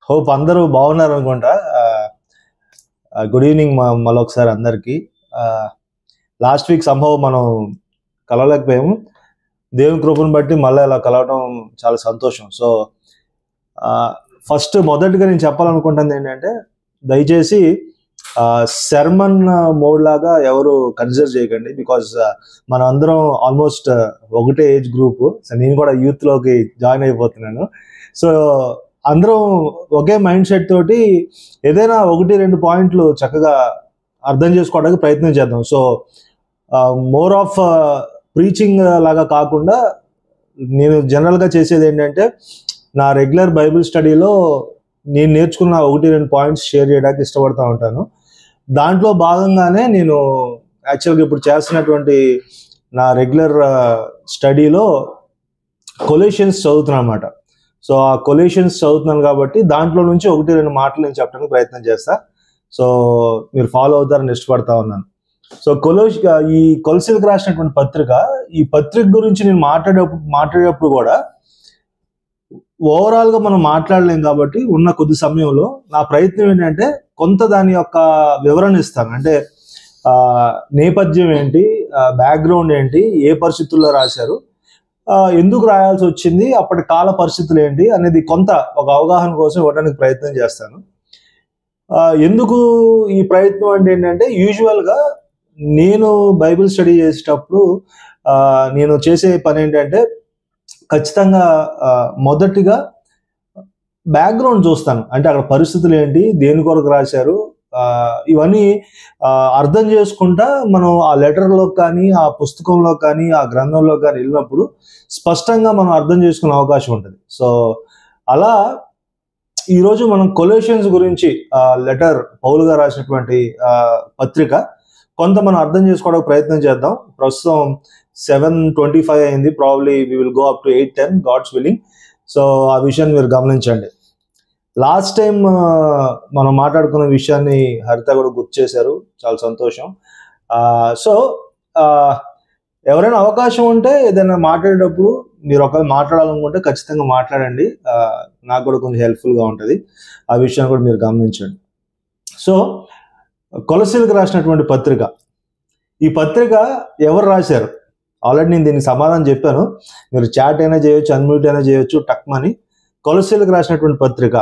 Hope అందరూ బాగున్నారు అనుకుంటా. గుడ్ ఈవినింగ్ మళ్ళొకసారి అందరికీ. లాస్ట్ వీక్ సంభవం మనం కలవలేకపోయాము. దేవుని కృపను బట్టి మళ్ళీ ఇలా కలవడం చాలా సంతోషం. సో మొదటిగా నేను చెప్పాలనుకుంటుంది ఏంటంటే, దయచేసి సెర్మన్ మోడ్ లాగా ఎవరు కన్సిడర్ చేయకండి. బికాజ్ మనం అందరం ఆల్మోస్ట్ ఒకటే ఏజ్ గ్రూప్. సో నేను కూడా యూత్లోకి జాయిన్ అయిపోతున్నాను. సో అందరం ఒకే మైండ్ సెట్ తోటి ఏదైనా 1-2 పాయింట్లు చక్కగా అర్థం చేసుకోవడానికి ప్రయత్నం చేద్దాం. సో మోర్ ఆఫ్ ప్రీచింగ్ లాగా కాకుండా నేను జనరల్గా చేసేది ఏంటంటే, నా రెగ్యులర్ బైబిల్ స్టడీలో నేను నేర్చుకున్న 1-2 పాయింట్స్ షేర్ చేయడానికి ఇష్టపడతా ఉంటాను. దాంట్లో భాగంగానే నేను యాక్చువల్గా ఇప్పుడు చేస్తున్నటువంటి నా రెగ్యులర్ స్టడీలో కొలేషన్స్ చదువుతున్నాను అన్నమాట. సో ఆ కొలేషన్స్ చదువుతున్నాను కాబట్టి దాంట్లో నుంచి 1-2 మాటలు నేను చెప్పడానికి ప్రయత్నం చేస్తా. సో మీరు ఫాలో అవుతారని ఇష్టపడతా ఉన్నాను. సో ఈ కొలసీలకు రాసినటువంటి ఈ పత్రిక గురించి నేను మాట్లాడేటప్పుడు కూడా ఓవరాల్గా మనం మాట్లాడలేం కాబట్టి ఉన్న కొద్ది సమయంలో నా ప్రయత్నం ఏంటంటే కొంత దాని యొక్క వివరణ ఇస్తాను. అంటే నేపథ్యం ఏంటి, బ్యాక్గ్రౌండ్ ఏంటి, ఏ పరిస్థితుల్లో రాశారు, ఎందుకు రాయాల్సి వచ్చింది, అప్పటి కాల పరిస్థితులు ఏంటి అనేది కొంత ఒక అవగాహన కోసం ఇవ్వడానికి ప్రయత్నం చేస్తాను. ఎందుకు ఈ ప్రయత్నం అంటే ఏంటంటే, యూజువల్గా నేను బైబిల్ స్టడీ చేసేటప్పుడు నేను చేసే పని ఏంటంటే, ఖచ్చితంగా మొదటిగా బ్యాక్గ్రౌండ్ చూస్తాను. అంటే అక్కడ పరిస్థితులు ఏంటి, దేని కొరకు రాశారు, ఇవన్నీ అర్థం చేసుకుంటా మనం ఆ లెటర్లో కానీ, ఆ పుస్తకంలో కానీ, ఆ గ్రంథంలో కానీ వెళ్ళినప్పుడు స్పష్టంగా మనం అర్థం చేసుకునే అవకాశం ఉంటుంది. సో అలా ఈరోజు మనం కొలేషన్స్ గురించి లెటర్ పౌలు గారు రాసినటువంటి పత్రిక కొంత మనం అర్థం చేసుకోవడానికి ప్రయత్నం చేద్దాం. ప్రస్తుతం 7:25 అయింది. Probably we will go up to 8:10 God's willing. So ఆ విషయాన్ని మీరు గమనించండి. లాస్ట్ టైం మనం మాట్లాడుకున్న విషయాన్ని హరిత కూడా గుర్తు చేశారు. చాలా సంతోషం. సో ఎవరైనా అవకాశం ఉంటే ఏదైనా మాట్లాడేటప్పుడు మీరు ఒకవేళ మాట్లాడాలనుకుంటే ఖచ్చితంగా మాట్లాడండి. నాకు కూడా కొంచెం హెల్ప్ఫుల్గా ఉంటుంది. ఆ విషయాన్ని కూడా మీరు గమనించండి. సో కొలసీలకు రాసినటువంటి పత్రిక, ఈ పత్రిక ఎవరు రాశారు? ఆల్రెడీ నేను దీనికి సమాధానం చెప్పాను. మీరు చాట్ అయినా చేయొచ్చు, అన్మ్యూట్ అయినా చేయొచ్చు టక్మని. కొలసీలకు రాసినటువంటి పత్రిక,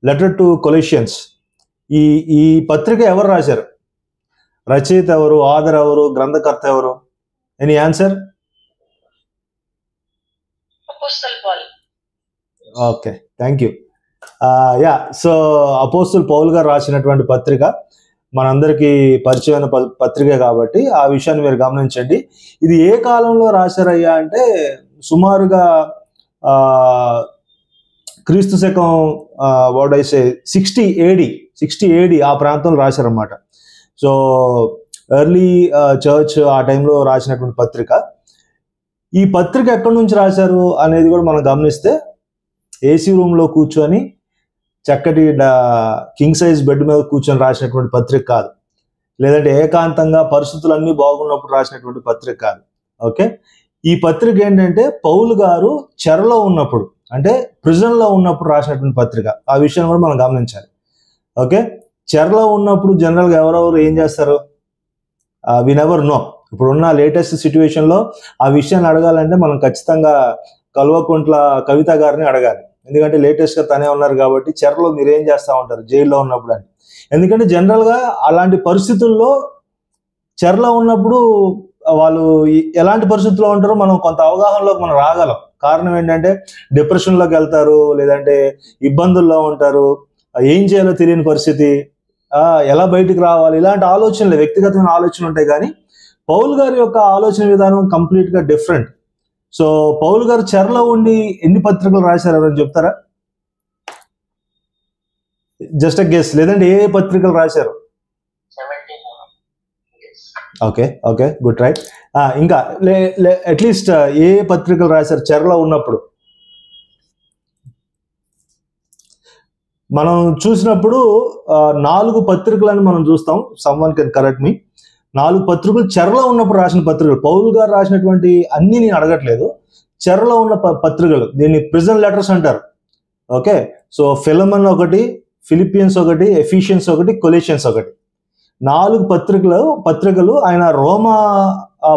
లెటర్ టు కొలేషియన్స్, ఈ పత్రిక ఎవరు రాశారు? రచయిత ఎవరు, ఆథర్ ఎవరు, గ్రంథకర్త ఎవరు? Any answer? Okay, thank you. So apostle Paul గారు రాసినటువంటి పత్రిక మనందరికీ పరిచయమైన పత్రిక కాబట్టి ఆ విషయాన్ని మీరు గమనించండి. ఇది ఏ కాలంలో రాశారయ్యా అంటే, సుమారుగా క్రీస్తు శకం 60 AD ఆ ప్రాంతంలో రాశారన్నమాట. సో ఎర్లీ చర్చ్ ఆ టైంలో రాసినటువంటి పత్రిక. ఈ పత్రిక ఎక్కడి నుంచి రాశారు అనేది కూడా మనం గమనిస్తే, ఏసీ రూమ్లో కూర్చొని చక్కటి కింగ్ సైజ్ బెడ్ మీద కూర్చొని రాసినటువంటి పత్రిక కాదు. లేదంటే ఏకాంతంగా పరిస్థితులన్నీ బాగున్నప్పుడు రాసినటువంటి పత్రిక కాదు. ఓకే, ఈ పత్రిక ఏంటంటే పౌలు గారు చెరలో ఉన్నప్పుడు, అంటే ప్రిజన్లో ఉన్నప్పుడు రాసినటువంటి పత్రిక. ఆ విషయాన్ని కూడా మనం గమనించాలి. ఓకే, చెరలో ఉన్నప్పుడు జనరల్గా ఎవరెవరు ఏం చేస్తారు? We never know. ఇప్పుడున్న లేటెస్ట్ సిచ్యువేషన్లో ఆ విషయాన్ని అడగాలంటే మనం ఖచ్చితంగా కల్వకుంట్ల కవిత గారిని అడగాలి. ఎందుకంటే లేటెస్ట్గా తనే ఉన్నారు కాబట్టి, చెరలో మీరు ఏం చేస్తూ ఉంటారు జైల్లో ఉన్నప్పుడు అని. ఎందుకంటే జనరల్గా అలాంటి పరిస్థితుల్లో చెరలో ఉన్నప్పుడు వాళ్ళు ఎలాంటి పరిస్థితుల్లో ఉంటారో మనం కొంత అవగాహనలోకి మనం రాగలం. కారణం ఏంటంటే డిప్రెషన్లోకి వెళ్తారు, లేదంటే ఇబ్బందుల్లో ఉంటారు, ఏం చేయాలో తెలియని పరిస్థితి, ఎలా బయటికి రావాలి, ఇలాంటి ఆలోచనలు, వ్యక్తిగతమైన ఆలోచనలు ఉంటాయి. కానీ పౌలు గారి యొక్క ఆలోచన విధానం కంప్లీట్గా డిఫరెంట్. సో పౌలు గారు చెరలో ఉండి ఎన్ని పత్రికలు రాశారు అని చెప్తారా? Just a guess. లేదంటే ఏ పత్రికలు రాశారు? Okay, good right. ఇంకా అట్లీస్ట్ ఏ పత్రికలు రాశారు చెరలో ఉన్నప్పుడు? మనం చూసినప్పుడు 4 పత్రికలను మనం చూస్తాం. సమ్వన్ కెన్ కరెక్ట్ మీ. 4 పత్రికలు చెరలో ఉన్నప్పుడు రాసిన పత్రికలు. పౌలు గారు రాసినటువంటి అన్ని నేను అడగట్లేదు, చెరలో ఉన్న పత్రికలు. దీన్ని ప్రిజన్ లెటర్స్ అంటారు. ఓకే, సో ఫిలమన్ ఒకటి, ఫిలిపియన్స్ ఒకటి, ఎఫిషియన్స్ ఒకటి, కొలేషియన్స్ ఒకటి, 4 పత్రికలు ఆయన రోమా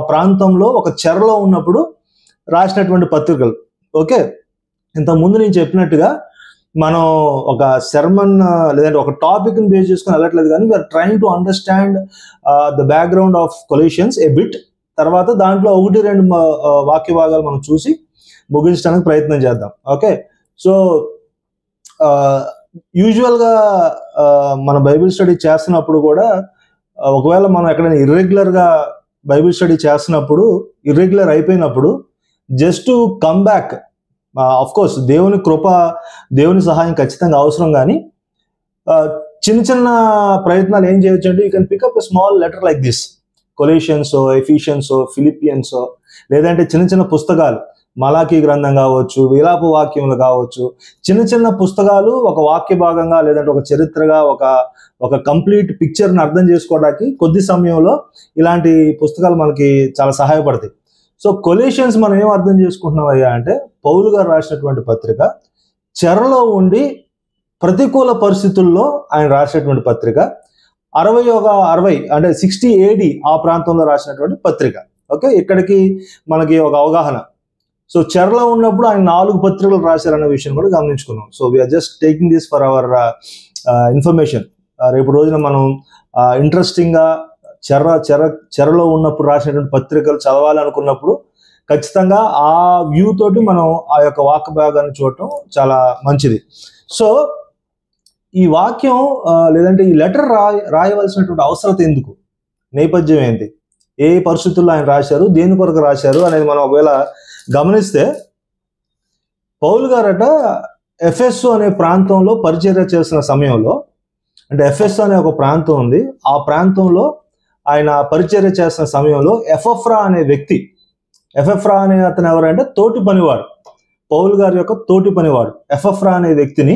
ప్రాంతంలో ఒక చెరలో ఉన్నప్పుడు రాసినటువంటి పత్రికలు. ఓకే, ఇంతకుముందు నేను చెప్పినట్టుగా మనం ఒక సెర్మన్ లేదంటే ఒక టాపిక్ ని బేస్ చేసుకుని వెళ్ళట్లేదు, కానీ we are trying to understand the background of Colossians a bit. తర్వాత దాంట్లో 1-2 వాక్య భాగాలు మనం చూసి ముగించడానికి ప్రయత్నం చేద్దాం. ఓకే, సో యూజువల్గా మన బైబిల్ స్టడీ చేస్తున్నప్పుడు కూడా ఒకవేళ మనం ఎక్కడైనా ఇర్రెగ్యులర్గా బైబిల్ స్టడీ చేస్తున్నప్పుడు, ఇర్రెగ్యులర్ అయిపోయినప్పుడు just come back. Of course దేవుని కృప, దేవుని సహాయం ఖచ్చితంగా అవసరం, కానీ చిన్న చిన్న ప్రయత్నాలు ఏం చేయొచ్చు అంటే you can pick up a small letter like this, Colossians, Ephesians, Philippians, లేదంటే చిన్న చిన్న పుస్తకాలు, మలాకీ గ్రంథం కావచ్చు, విలాప వాక్యములు కావచ్చు, చిన్న చిన్న పుస్తకాలు ఒక వాక్య భాగంగా లేదంటే ఒక చరిత్రగా ఒక కంప్లీట్ పిక్చర్ని అర్థం చేసుకోవడానికి కొద్ది సమయంలో ఇలాంటి పుస్తకాలు మనకి చాలా సహాయపడతాయి. సో కొలేషియన్స్ మనం ఏం అర్థం చేసుకుంటున్నాం అయ్యా అంటే, పౌలు గారు రాసినటువంటి పత్రిక, చెరలో ఉండి ప్రతికూల పరిస్థితుల్లో ఆయన రాసినటువంటి పత్రిక, 60 అంటే 60 AD ఆ ప్రాంతంలో రాసినటువంటి పత్రిక. ఓకే, ఇక్కడికి మనకి ఒక అవగాహన. సో చెరలో ఉన్నప్పుడు ఆయన 4 పత్రికలు రాశారన్న విషయం కూడా గమనించుకున్నాం. So we are just taking this for our information. రేపు రోజున మనం ఇంట్రెస్టింగ్గా చెరలో ఉన్నప్పుడు రాసినటువంటి పత్రికలు చదవాలనుకున్నప్పుడు ఖచ్చితంగా ఆ వ్యూ తోటి మనం ఆ యొక్క వాక్య భాగాన్ని చూడటం చాలా మంచిది. సో ఈ వాక్యం లేదంటే ఈ లెటర్ రాయవలసినటువంటి అవసరత ఎందుకు, నేపథ్యం ఏంటి, ఏ పరిస్థితుల్లో ఆయన రాశారు, దేని కొరకు రాశారు అనేది మనం ఒకవేళ గమనిస్తే, పౌలు గారట ఎఫెస్సు అనే ప్రాంతంలో పరిచర్య చేస్తున్న సమయంలో, అంటే ఎఫెస్సు అనే ఒక ప్రాంతం ఉంది, ఆ ప్రాంతంలో ఆయన పరిచర్య చేస్తున్న సమయంలో ఎపఫ్రా అనే వ్యక్తి, ఎపఫ్రా అనే అతను ఎవరంటే తోటి పనివాడు, పౌలు గారి యొక్క తోటి పనివాడు. ఎపఫ్రా అనే వ్యక్తిని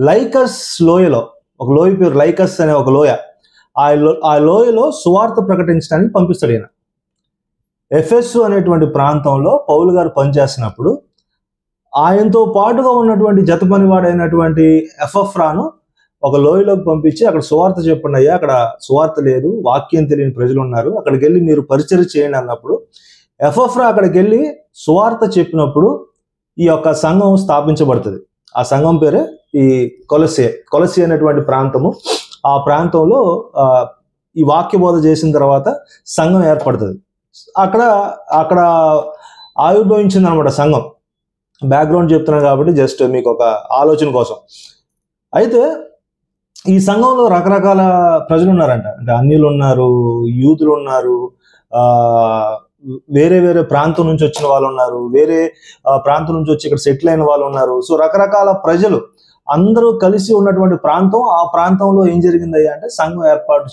లైకస్ లోయలో, ఒక లోయ పేరు లైకస్ అనే ఒక లోయ, ఆ లోయలో సువార్త ప్రకటించడానికి పంపిస్తాడు ఈయన. ఎఫెస్సు అనేటువంటి ప్రాంతంలో పౌలు గారు పనిచేస్తున్నప్పుడు ఆయనతో పాటుగా ఉన్నటువంటి జత పనివాడైనటువంటి ఎపఫ్రాను ఒక లోయలోకి పంపించి, అక్కడ సువార్త చెప్పండి అయ్యా, అక్కడ సువార్త లేదు, వాక్యం తెలియని ప్రజలు ఉన్నారు, అక్కడికి వెళ్ళి మీరు పరిచర్య చేయండి అన్నప్పుడు ఎపఫ్రా అక్కడికి వెళ్ళి సువార్త చెప్పినప్పుడు ఈ యొక్క సంఘం స్థాపించబడుతుంది. ఆ సంఘం పేరే ఈ కొలసి అనేటువంటి ప్రాంతము. ఆ ప్రాంతంలో ఈ వాక్య బోధ చేసిన తర్వాత సంఘం ఏర్పడుతుంది. అక్కడ ఆవిర్భవించింది అనమాట సంఘం. బ్యాక్గ్రౌండ్ చెప్తున్నాను కాబట్టి జస్ట్ మీకు ఒక ఆలోచన కోసం. అయితే ఈ సంఘంలో రకరకాల ప్రజలు ఉన్నారంట, అంటే అన్యులు ఉన్నారు, యూదులు ఉన్నారు, వేరే వేరే ప్రాంతం నుంచి వచ్చిన వాళ్ళు ఉన్నారు, వేరే ప్రాంతం నుంచి వచ్చి ఇక్కడ సెటిల్ అయిన వాళ్ళు ఉన్నారు. సో రకరకాల ప్రజలు అందరూ కలిసి ఉన్నటువంటి ప్రాంతం. ఆ ప్రాంతంలో ఏం జరిగిందయ్యా అంటే సంఘం ఏర్పాటు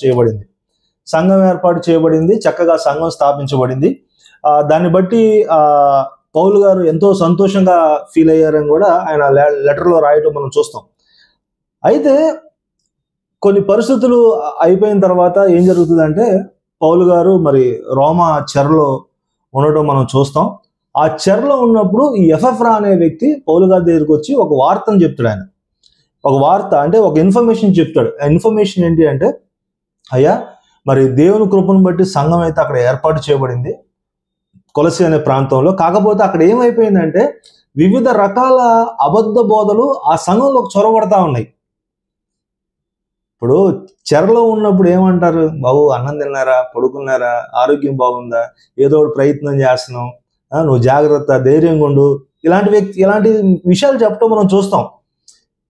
చేయబడింది, చక్కగా సంఘం స్థాపించబడింది. దాన్ని బట్టి పౌలు గారు ఎంతో సంతోషంగా ఫీల్ అయ్యారని కూడా ఆయన లెటర్లో రాయటం మనం చూస్తాం. అయితే కొన్ని పరిస్థితులు అయిపోయిన తర్వాత ఏం జరుగుతుందంటే, పౌలు గారు మరి రోమా చెరలో ఉండటం మనం చూస్తాం. ఆ చెరలో ఉన్నప్పుడు ఈ ఎపఫ్రా అనే వ్యక్తి పౌలు గారి దగ్గరికి వచ్చి ఒక వార్తను చెప్తాడు. ఆయన ఒక వార్త అంటే ఒక ఇన్ఫర్మేషన్ చెప్తాడు. ఆ ఇన్ఫర్మేషన్ ఏంటి అంటే, అయ్యా మరి దేవుని కృపను బట్టి సంఘం అయితే అక్కడ ఏర్పాటు చేయబడింది కొలసి అనే ప్రాంతంలో. కాకపోతే అక్కడ ఏమైపోయిందంటే వివిధ రకాల అబద్ధ బోధలు ఆ సంఘంలోకి చొరబడతా ఉన్నాయి. ఇప్పుడు చెరలో ఉన్నప్పుడు ఏమంటారు, బాబు అన్నం తిన్నారా, పడుకున్నారా, ఆరోగ్యం బాగుందా, ఏదో ఒకటి ప్రయత్నం చేస్తున్నాం, నువ్వు జాగ్రత్త, ధైర్యంగా ఉండు, ఇలాంటి విషయాలు చెప్పడం మనం చూస్తాం.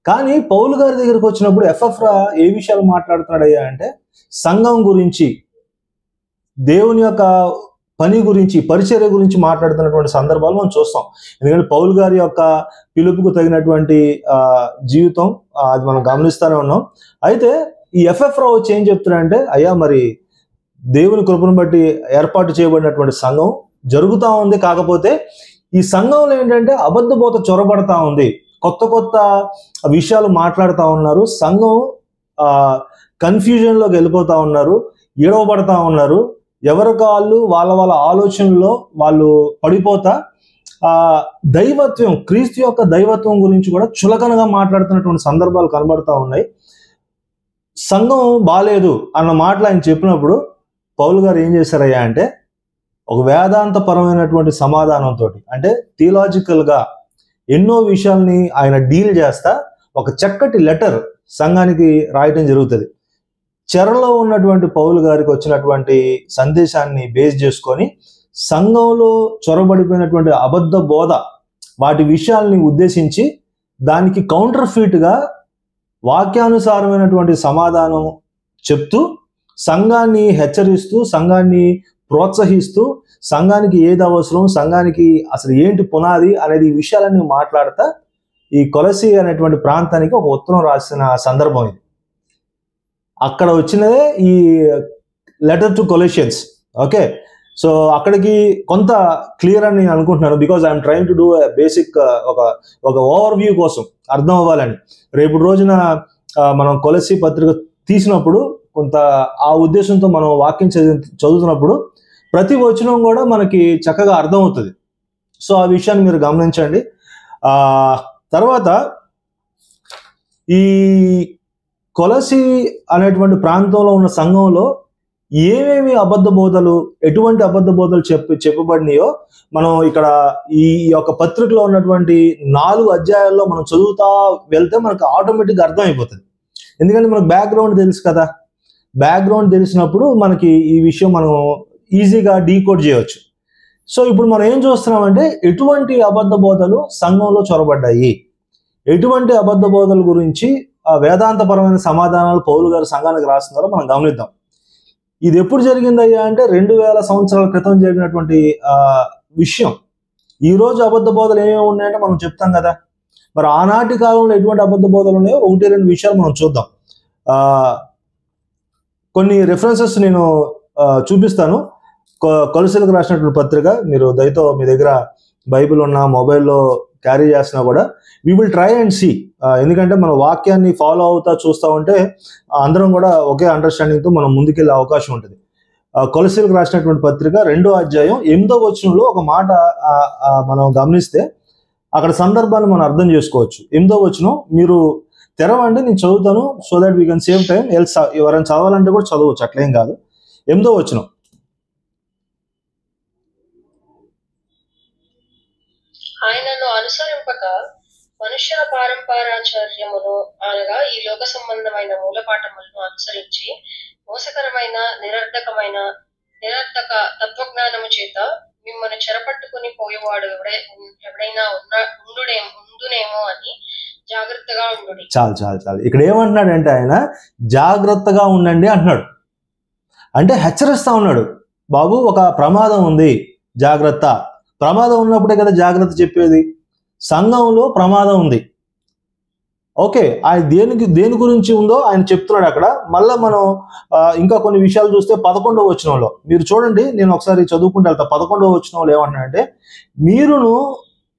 కానీ పౌలు గారి దగ్గరికి వచ్చినప్పుడు ఎపఫ్రా ఏ విషయాలు మాట్లాడుతున్నాడయ్యా అంటే, సంఘం గురించి, దేవుని యొక్క పని గురించి, పరిచర్య గురించి మాట్లాడుతున్నటువంటి సందర్భాలు మనం చూస్తాం. ఎందుకంటే పౌలు గారి యొక్క పిలుపుకు తగినటువంటి జీవితం అది మనం గమనిస్తూనే ఉన్నాం. అయితే ఈ ఎపఫ్రా వచ్చి ఏం చెప్తున్నాడంటే, అయ్యా మరి దేవుని కృపను బట్టి ఏర్పాటు చేయబడినటువంటి సంఘం జరుగుతూ ఉంది, కాకపోతే ఈ సంఘంలో ఏంటంటే అబద్ధ బోధ చొరబడతా ఉంది, కొత్త విషయాలు మాట్లాడుతూ ఉన్నారు, సంఘం కన్ఫ్యూజన్లోకి వెళ్ళిపోతా ఉన్నారు, ఏడవబడతా ఉన్నారు, ఎవరికి వాళ్ళ ఆలోచనలో వాళ్ళు పడిపోతా దైవత్వం, క్రీస్తు యొక్క దైవత్వం గురించి కూడా చులకనగా మాట్లాడుతున్నటువంటి సందర్భాలు కనబడతా ఉన్నాయి. సంఘం బాలేదు అన్న మాటలు ఆయన చెప్పినప్పుడు పౌలు గారు ఏం చేశారయ్యా అంటే ఒక వేదాంతపరమైనటువంటి సమాధానంతో, అంటే థియలాజికల్గా ఎన్నో విషయాల్ని ఆయన డీల్ చేస్తా ఒక చక్కటి లెటర్ సంఘానికి రాయటం జరుగుతుంది. చెరలో ఉన్నటువంటి పౌలు గారికి వచ్చినటువంటి సందేశాన్ని బేస్ చేసుకొని సంఘంలో చొరబడిపోయినటువంటి అబద్ధ బోధ వాటి విషయాల్ని ఉద్దేశించి దానికి కౌంటర్ ఫీట్గా వాక్యానుసారమైనటువంటి సమాధానం చెప్తూ సంఘాన్ని హెచ్చరిస్తూ, సంఘాన్ని ప్రోత్సహిస్తూ, సంఘానికి ఏది అవసరం, సంఘానికి అసలు ఏంటి పునాది అనేది ఈ విషయాలన్నీ మాట్లాడతా ఈ కొలసి అనేటువంటి ప్రాంతానికి ఒక ఉత్తరం రాసిన సందర్భం ఇది. అక్కడ వచ్చినదే ఈ లెటర్ టు కొలెషియన్స్. ఓకే, సో అక్కడికి కొంత క్లియర్ అని నేను అనుకుంటున్నాను. Because I'm trying to do basic ఒక ఓవర్ వ్యూ కోసం అర్థం అవ్వాలని. రేపు రోజున మనం కొలసి పత్రిక తీసినప్పుడు కొంత ఆ ఉద్దేశంతో మనం వాక్యం చదువుతున్నప్పుడు ప్రతి వచనం కూడా మనకి చక్కగా అర్థమవుతుంది. సో ఆ విషయాన్ని మీరు గమనించండి. తర్వాత ఈ కొలసి అనేటువంటి ప్రాంతంలో ఉన్న సంఘంలో ఏమేమి అబద్ధ బోధలు, ఎటువంటి అబద్ధ బోధలు చెప్పబడినాయో మనం ఇక్కడ ఈ యొక్క పత్రికలో ఉన్నటువంటి 4 అధ్యాయాల్లో మనం చదువుతా వెళ్తే మనకు ఆటోమేటిక్గా అర్థమైపోతుంది. ఎందుకంటే మనకు బ్యాక్గ్రౌండ్ తెలుసు కదా. బ్యాక్గ్రౌండ్ తెలిసినప్పుడు మనకి ఈ విషయం మనం ఈజీగా డీకోడ్ చేయవచ్చు. సో ఇప్పుడు మనం ఏం చూస్తున్నామంటే ఎటువంటి అబద్ధ బోధలు సంఘంలో చొరబడ్డాయి, ఎటువంటి అబద్ధ బోధల గురించి వేదాంతపరమైన సమాధానాలు పౌలు గారు సంఘానికి రాస్తున్నారో మనం గమనిద్దాం. ఇది ఎప్పుడు జరిగిందయ్యా అంటే 2000 సంవత్సరాల క్రితం జరిగినటువంటి విషయం. ఈ రోజు అబద్ధ బోధలు ఏమేమి ఉన్నాయంటే మనం చెప్తాం కదా. మరి ఆనాటి కాలంలో ఎటువంటి అబద్ధ బోధలు ఉన్నాయో 1-2 విషయాలు మనం చూద్దాం. కొన్ని రెఫరెన్సెస్ నేను చూపిస్తాను. కొలసీలకు రాసినటువంటి పత్రిక, మీరు దయతో మీ దగ్గర బైబిల్ ఉన్న మొబైల్లో క్యారీ చేసినా కూడా we will try and see. ఎందుకంటే మన వాక్యాన్ని ఫాలో అవుతా చూస్తూ ఉంటే అందరం కూడా ఒకే అండర్స్టాండింగ్తో మనం ముందుకెళ్ళే అవకాశం ఉంటుంది. కొలసీలకు రాసినటువంటి పత్రిక 2వ అధ్యాయం 8వ వచనంలో ఒక మాట మనం గమనిస్తే అక్కడ సందర్భాన్ని మనం అర్థం చేసుకోవచ్చు. 8వ వచనం మీరు తెరవండి, నేను చదువుతాను, so that we can save time. ఎవరైనా చదవాలంటే కూడా చదవచ్చు, అట్లేం కాదు. 8వ వచనం, ఆయనను అనుసరింపక మనుష్యుల పారంపరాచార్యమును అనగా ఈ లోక సంబంధమైన మూలపాఠములను అనుసరించి మోసకరమైన నిరర్ధక తత్వజ్ఞానము చేత మిమ్మల్ని చెరపట్టుకుని పోయేవాడు ఎవడైనా ఉండునేమో అని జాగ్రత్తగా ఉండు. చాలు. ఇక్కడ ఏమంటున్నాడంటే ఆయన జాగ్రత్తగా ఉండండి అంటున్నాడు. అంటే హెచ్చరిస్తా ఉన్నాడు, బాబు ఒక ప్రమాదం ఉంది, జాగ్రత్త. ప్రమాదం ఉన్నప్పుడే కదా జాగ్రత్త చెప్పేది. సంఘంలో ప్రమాదం ఉంది. ఓకే, ఆయన దేని గురించి ఉందో ఆయన చెప్తున్నాడు అక్కడ. మళ్ళీ మనం ఇంకా కొన్ని విషయాలు చూస్తే 11వ వచనంలో మీరు చూడండి, నేను ఒకసారి చదువుకుంటూ వెళ్తా. 11వ వచనంలో ఏమంటున్నాడంటే, మీరును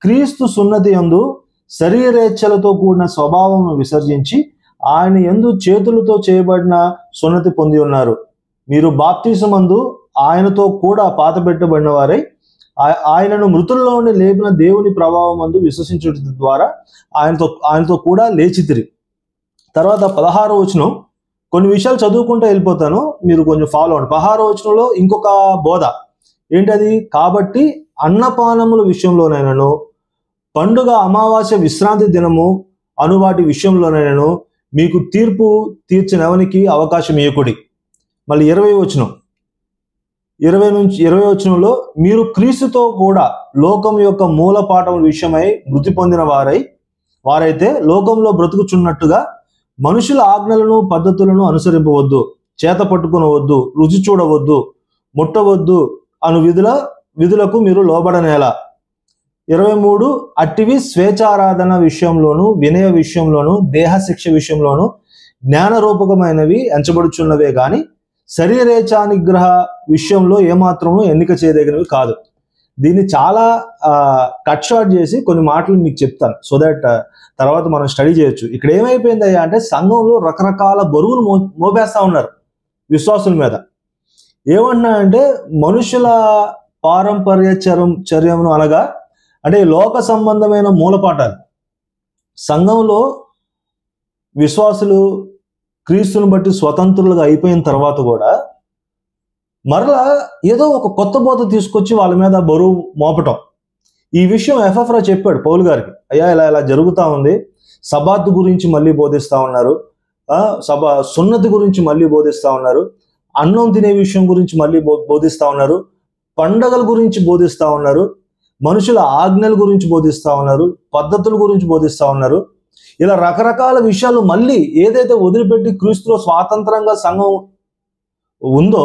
క్రీస్తు సున్నతి యందు శరీరేచ్ఛలతో కూడిన స్వభావం విసర్జించి ఆయన యందు చేతులతో చేయబడిన సున్నతి పొంది ఉన్నారు. మీరు బాప్తిసమందు ఆయనతో కూడా పాతబెట్టబడిన వారై ఆయనను మృతుల్లో ఉండి లేపిన దేవుని ప్రభావం అందు విశ్వసించడం ద్వారా ఆయనతో కూడా లేచితిరి. తర్వాత 16వ వచనం, కొన్ని విషయాలు చదువుకుంటూ వెళ్ళిపోతాను, మీరు కొంచెం ఫాలో అవ్వండి. 16వ వచనంలో ఇంకొక బోధ ఏంటది? కాబట్టి అన్నపానముల విషయంలోనైనాను, పండుగ, అమావాస్య, విశ్రాంతి దినము అను వాటి విషయంలోనైనాను మీకు తీర్పు తీర్చినవనికి అవకాశం ఇయ్యకుడి. మళ్ళీ 20వ వచనం, 20 వచనంలో మీరు క్రీస్తుతో కూడా లోకం యొక్క మూలపాఠముల విషయమై మృతి పొందిన వారైతే లోకంలో బ్రతుకుచున్నట్టుగా మనుషుల ఆజ్ఞలను పద్ధతులను అనుసరింపవద్దు, చేత పట్టుకునవద్దు, రుచి చూడవద్దు, ముట్టవద్దు అను విధులకు మీరు లోబడనేలా. 23 అట్టివి స్వేచ్ఛారాధన విషయంలోను, వినయ విషయంలోను, దేహశిక్ష విషయంలోను జ్ఞానరూపకమైనవి ఎంచబడుచున్నవే గాని శరీరేచ్ఛా నిగ్రహ విషయంలో ఏమాత్రము ఎన్నిక చేయదగినవి కాదు. దీన్ని చాలా కట్ షార్ట్ చేసి కొన్ని మాటలు మీకు చెప్తాను, సో దట్ తర్వాత మనం స్టడీ చేయొచ్చు. ఇక్కడ ఏమైపోయిందయ్యా అంటే సంఘంలో రకరకాల బరువులు మోపేస్తా ఉన్నారు విశ్వాసుల మీద. ఏమంటున్నా అంటే మనుషుల చర్యమును అనగా అంటే ఈ లోక సంబంధమైన మూలపాఠాలు సంఘంలో విశ్వాసులు క్రీస్తుని బట్టి స్వతంత్రులుగా అయిపోయిన తర్వాత కూడా మరలా ఏదో ఒక కొత్త బోధ తీసుకొచ్చి వాళ్ళ మీద బరువు మోపటం. ఈ విషయం ఎఫెఫ్రా చెప్పాడు పౌలు గారికి, అయ్యా ఇలా ఇలా జరుగుతూ ఉంది, సబాత్ గురించి మళ్ళీ బోధిస్తూ ఉన్నారు, సున్నతి గురించి మళ్ళీ బోధిస్తూ ఉన్నారు, అన్నం తినే విషయం గురించి మళ్ళీ బోధిస్తూ ఉన్నారు, పండగల గురించి బోధిస్తూ ఉన్నారు, మనుషుల ఆజ్ఞల గురించి బోధిస్తూ ఉన్నారు, పద్ధతుల గురించి బోధిస్తూ ఉన్నారు. ఇలా రకరకాల విషయాలు మళ్ళీ ఏదైతే వదిలిపెట్టి క్రీస్తులో స్వాతంత్రంగా సంఘం ఉందో,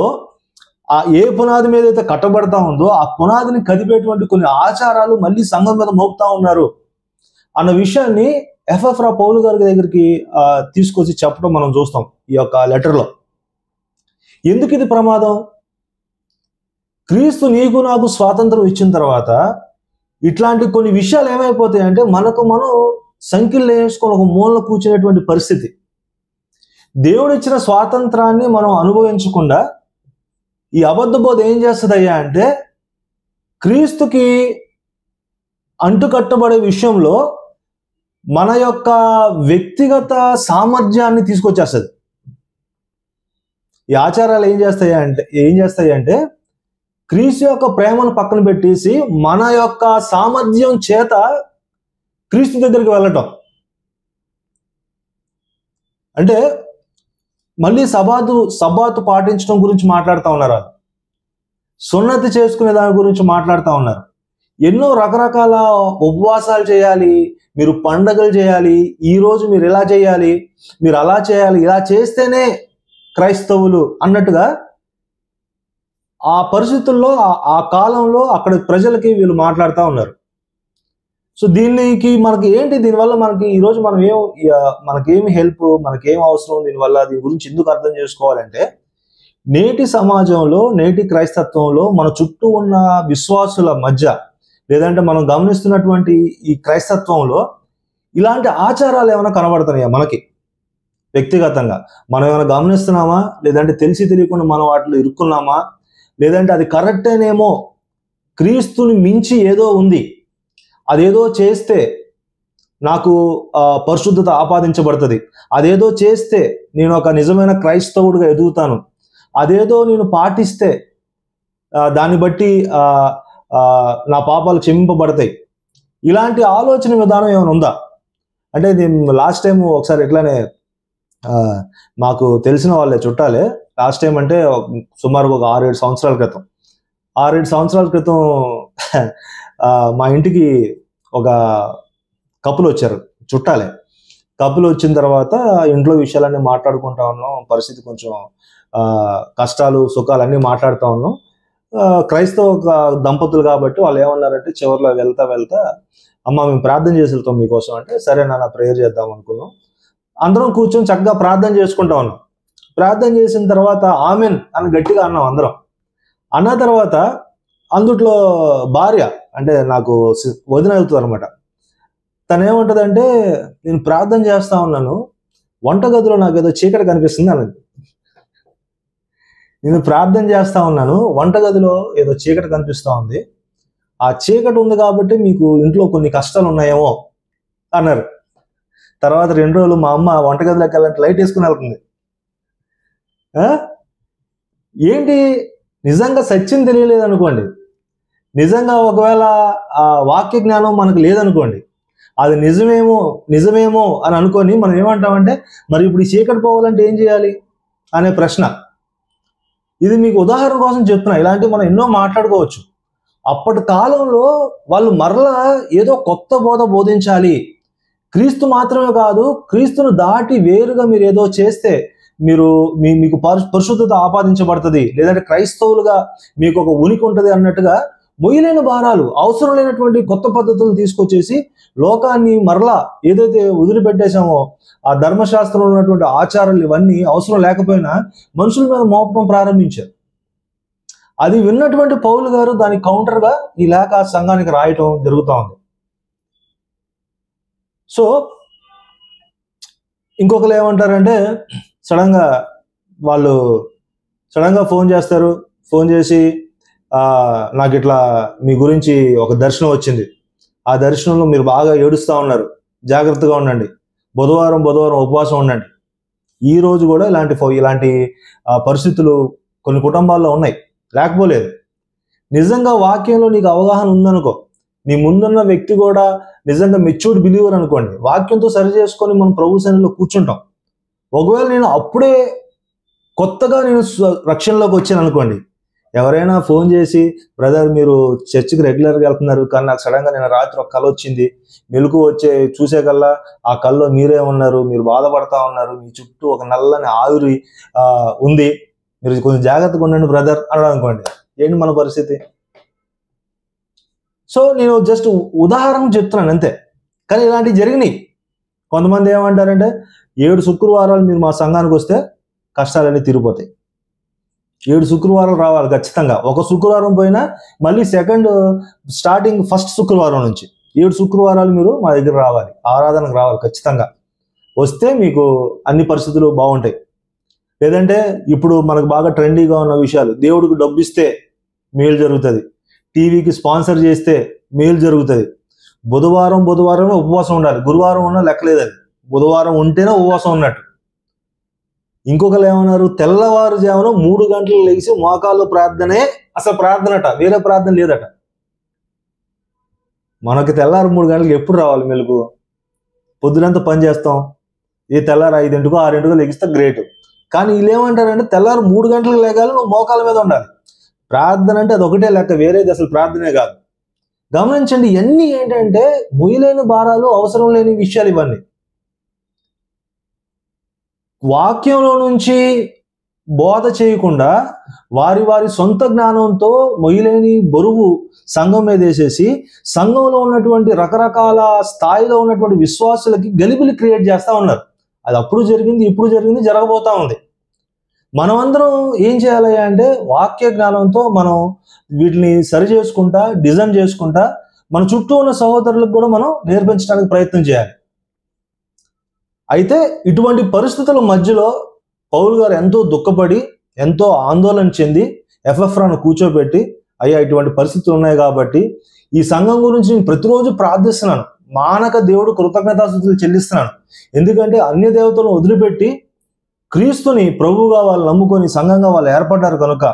ఆ ఏ పునాది మీద అయితే కట్టబడతా ఉందో ఆ పునాదిని కదిపేటువంటి కొన్ని ఆచారాలు మళ్ళీ సంఘం మీద మోపుతా ఉన్నారు అన్న విషయాన్ని ఎఫెఫ్రా పౌలు గారి దగ్గరికి తీసుకొచ్చి చెప్పడం మనం చూస్తాం ఈ యొక్క లెటర్లో. ఎందుకు ఇది ప్రమాదం? క్రీస్తు నీకు నాకు స్వాతంత్రం ఇచ్చిన తర్వాత ఇట్లాంటి కొన్ని విషయాలు ఏమైపోతాయంటే మనకు మనం సంఖ్యలు వేసుకొని ఒక మూలలో కూర్చునేటువంటి పరిస్థితి. దేవుడు ఇచ్చిన స్వాతంత్రాన్ని మనం అనుభవించకుండా ఈ అబద్ధ బోధ ఏం చేస్తుందయ్యా అంటే క్రీస్తుకి అంటుకట్టబడే విషయంలో మన యొక్క వ్యక్తిగత సామర్థ్యాన్ని తీసుకొచ్చేస్తుంది. ఈ ఆచారాలు ఏం చేస్తాయి అంటే క్రీస్తు యొక్క ప్రేమను పక్కన పెట్టేసి మన యొక్క సామర్థ్యం చేత క్రీస్తు దగ్గరికి వెళ్ళటం. అంటే మళ్ళీ సబాతు పాటించడం గురించి మాట్లాడుతూ ఉన్నారు, వాళ్ళు సున్నతి చేసుకునే దాని గురించి మాట్లాడుతూ ఉన్నారు. ఎన్నో రకరకాల ఉపవాసాలు చేయాలి, మీరు పండగలు చేయాలి, ఈరోజు మీరు ఇలా చేయాలి, మీరు అలా చేయాలి, ఇలా చేస్తేనే క్రైస్తవులు అన్నట్టుగా ఆ పరిస్థితుల్లో ఆ కాలంలో అక్కడ ప్రజలకి వీళ్ళు మాట్లాడుతూ ఉన్నారు. సో దీనికి మనకి ఏంటి, దీనివల్ల మనకి ఈరోజు మనకేమి హెల్ప్, మనకేం అవసరం, దీని గురించి ఎందుకు అర్థం చేసుకోవాలంటే నేటి సమాజంలో నేటి క్రైస్తత్వంలో మన చుట్టూ ఉన్న విశ్వాసుల మధ్య లేదంటే మనం గమనిస్తున్నటువంటి ఈ క్రైస్తత్వంలో ఇలాంటి ఆచారాలు ఏమైనా కనబడుతున్నాయా మనకి వ్యక్తిగతంగా? మనం ఏమైనా గమనిస్తున్నామా, లేదంటే తెలిసి తెలియకుండా మనం వాటిలో ఇరుక్కున్నామా, లేదంటే అది కరెక్టేనేమో, క్రీస్తుని మించి ఏదో ఉంది, అదేదో చేస్తే నాకు పరిశుద్ధత ఆపాదించబడుతుంది, అదేదో చేస్తే నేను ఒక నిజమైన క్రైస్తవుడిగా ఎదుగుతాను, అదేదో నేను పాటిస్తే దాన్ని బట్టి నా పాపాలు క్షమింపబడతాయి, ఇలాంటి ఆలోచన విధానం ఏమైనా ఉందా అంటే? లాస్ట్ టైం ఒకసారి ఇట్లానే మాకు తెలిసిన వాళ్ళే చుట్టాలే, లాస్ట్ టైం అంటే సుమారుగా ఒక 6-7 సంవత్సరాల క్రితం 6-7 సంవత్సరాల క్రితం మా ఇంటికి ఒక కపుల్ వచ్చారు, చుట్టాలే. కపుల్ వచ్చిన తర్వాత ఇంట్లో విషయాలన్నీ మాట్లాడుకుంటా ఉన్నాం, పరిస్థితి కొంచెం కష్టాలు సుఖాలు అన్నీ మాట్లాడుతూ ఉన్నాం. క్రైస్తవ దంపతులు కాబట్టి వాళ్ళు ఏమన్నారంటే చివరిలో వెళ్తా అమ్మ మేము ప్రార్థన చేసి వెళ్తాం మీకోసం అంటే, సరే నాన్న ప్రేయర్ చేద్దాం అనుకున్నాం. అందరం కూర్చొని చక్కగా ప్రార్థన చేసుకుంటా ఉన్నాం. ప్రార్థన చేసిన తర్వాత ఆమెన్ అని గట్టిగా అన్నాం అందరం. అన్న తర్వాత అందుట్లో భార్య అంటే నాకు వదిన అవుతుంది అనమాట, తను ఏమంటదంటే నేను ప్రార్థన చేస్తా ఉన్నాను, వంటగదిలో నాకు ఏదో చీకటి కనిపిస్తుంది అన్నది. నేను ప్రార్థన చేస్తా ఉన్నాను, వంటగదిలో ఏదో చీకటి కనిపిస్తా ఉంది, ఆ చీకటి ఉంది కాబట్టి మీకు ఇంట్లో కొన్ని కష్టాలు ఉన్నాయేమో అన్నారు. తర్వాత 2 రోజులు మా అమ్మ వంటగదిలోకి వెళ్ళాలంటే లైట్ వేసుకుని వెళ్తుంది. ఏంటి, నిజంగా సత్యం తెలియలేదు అనుకోండి, నిజంగా ఒకవేళ ఆ వాక్య జ్ఞానం మనకు లేదనుకోండి, అది నిజమేమో అని అనుకొని మనం ఏమంటామంటే మరి ఇప్పుడు ఈ చీకటి పోవాలంటే ఏం చేయాలి అనే ప్రశ్న. ఇది మీకు ఉదాహరణ కోసం చెప్తున్నా, ఇలాంటివి మనం ఎన్నో మాట్లాడుకోవచ్చు. అప్పటి కాలంలో వాళ్ళు మరలా ఏదో కొత్త బోధ బోధించాలి, క్రీస్తు మాత్రమే కాదు, క్రీస్తును దాటి వేరుగా మీరు ఏదో చేస్తే మీకు పరిశుద్ధత ఆపాదించబడుతుంది, లేదంటే క్రైస్తవులుగా మీకు ఒక ఉనికి ఉంటుంది అన్నట్టుగా మొయ్యలేని భారాలు, అవసరం లేనటువంటి కొత్త పద్ధతులను తీసుకొచ్చేసి లోకాన్ని మరలా ఏదైతే వదిలిపెట్టేశామో ఆ ధర్మశాస్త్రంలో ఉన్నటువంటి ఆచారాలు ఇవన్నీ అవసరం లేకపోయినా మనుషుల మీద మోపడం ప్రారంభించారు. అది విన్నటువంటి పౌలు గారు దానికి కౌంటర్గా ఈ లేఖ సంఘానికి రాయటం జరుగుతూ ఉంది. సో ఇంకొకరు ఏమంటారంటే వాళ్ళు సడన్గా ఫోన్ చేస్తారు, ఫోన్ చేసి నాకు ఇట్లా మీ గురించి ఒక దర్శనం వచ్చింది, ఆ దర్శనంలో మీరు బాగా ఏడుస్తూ ఉన్నారు, జాగ్రత్తగా ఉండండి. బుధవారం ఉపవాసం ఉండండి. ఈ రోజు కూడా ఇలాంటి పరిస్థితులు కొన్ని కుటుంబాల్లో ఉన్నాయి, లేకపోలేదు. నిజంగా వాక్యంలో నీకు అవగాహన ఉందనుకో, నీ ముందున్న వ్యక్తి కూడా నిజంగా మెచ్యూర్డ్ బిలీవర్ అనుకోండి, వాక్యంతో సరి చేసుకొని మనం ప్రభు సన్నిధిలో కూర్చుంటాం. ఒకవేళ నేను అప్పుడే కొత్తగా నేను రక్షణలోకి వచ్చాను అనుకోండి, ఎవరైనా ఫోన్ చేసి, బ్రదర్ మీరు చర్చికి రెగ్యులర్గా వెళ్తున్నారు, కానీ నాకు సడన్గా నేను రాత్రి ఒక కళ వచ్చింది, మెలకు వచ్చే చూసే కల్లా ఆ కళ్ళలో మీరే ఉన్నారు, మీరు బాధపడతా ఉన్నారు, మీ చుట్టూ ఒక నల్లని ఆవిరి ఉంది, మీరు కొంచెం జాగ్రత్తగా ఉండండి బ్రదర్ అన్నాడు అనుకోండి, ఏంటి మన పరిస్థితి? సో నేను జస్ట్ ఉదాహరణ చెప్తున్నాను అంతే. కానీ ఇలాంటివి జరిగినాయి. కొంతమంది ఏమంటారంటే 7 శుక్రవారాలు మీరు మా సంఘానికి వస్తే కష్టాలన్నీ తీరిపోతాయి. 7 శుక్రవారాలు రావాలి ఖచ్చితంగా. ఒక శుక్రవారం పోయినా మళ్ళీ ఫస్ట్ శుక్రవారం నుంచి 7 శుక్రవారాలు మీరు మా దగ్గర రావాలి, ఆరాధనకు రావాలి ఖచ్చితంగా. వస్తే మీకు అన్ని పరిస్థితులు బాగుంటాయి. లేదంటే ఇప్పుడు మనకు బాగా ట్రెండీగా ఉన్న విషయాలు, దేవుడికి డబ్బు ఇస్తే మేలు జరుగుతుంది, టీవీకి స్పాన్సర్ చేస్తే మేలు జరుగుతుంది, బుధవారం ఉపవాసం ఉండాలి, గురువారం ఉన్నా లెక్కలేదు, అది బుధవారం ఉంటేనే ఉపవాసం ఉన్నట్టు. ఇంకొకరు ఏమన్నారు, తెల్లవారుజామున 3 గంటలు లేచి మోకాళ్ళు ప్రార్థనే అసలు ప్రార్థనట, వేరే ప్రార్థన లేదట. మనకి తెల్లారు 3 గంటలకు ఎప్పుడు రావాలి మెలకు? పొద్దునంతా పని చేస్తాం, ఈ తెల్లారు 5 6 లెగిస్తే గ్రేట్. కానీ వీళ్ళు ఏమంటారంటే తెల్లారు 3 గంటలకు లేగాలి, నువ్వు మోకాళ్ళ మీద ఉండాలి. ప్రార్థన అంటే అది ఒకటే లెక్క, వేరేది అసలు ప్రార్థనే కాదు. గమనించండి, ఇవన్నీ ఏంటంటే మొయ్యలేని భారాలు, అవసరం లేని విషయాలు ఇవన్నీ. వాక్యంలో నుంచి బోధ చేయకుండా వారి సొంత జ్ఞానంతో మొయ్యలేని బరువు సంఘం మీద వేసేసి సంఘంలో ఉన్నటువంటి రకరకాల స్థాయిలో ఉన్నటువంటి విశ్వాసులకి గలిబిలి క్రియేట్ చేస్తూ ఉన్నారు. అది అప్పుడు జరిగింది, ఇప్పుడు జరిగింది, జరగబోతా ఉంది. మనమందరం ఏం చేయాలి అంటే వాక్య జ్ఞానంతో మనం వీటిని సరి చేసుకుంటా, డిజైన్ చేసుకుంటా మన చుట్టూ ఉన్న సహోదరులకు కూడా మనం నేర్పించడానికి ప్రయత్నం చేయాలి. అయితే ఇటువంటి పరిస్థితుల మధ్యలో పౌలు గారు ఎంతో దుఃఖపడి, ఎంతో ఆందోళన చెంది ఎఫ్ఎఫ్రాను కూర్చోబెట్టి, అయ్యా ఇటువంటి పరిస్థితులు ఉన్నాయి కాబట్టి ఈ సంఘం గురించి నేను ప్రతిరోజు ప్రార్థిస్తున్నాను, మానక దేవుడు కృతజ్ఞతాస్తుతులు చెల్లిస్తున్నాను. ఎందుకంటే అన్య దేవతలను వదిలిపెట్టి క్రీస్తుని ప్రభువుగా వాళ్ళు నమ్ముకొని సంఘంగా వాళ్ళు ఏర్పడ్డారు కనుక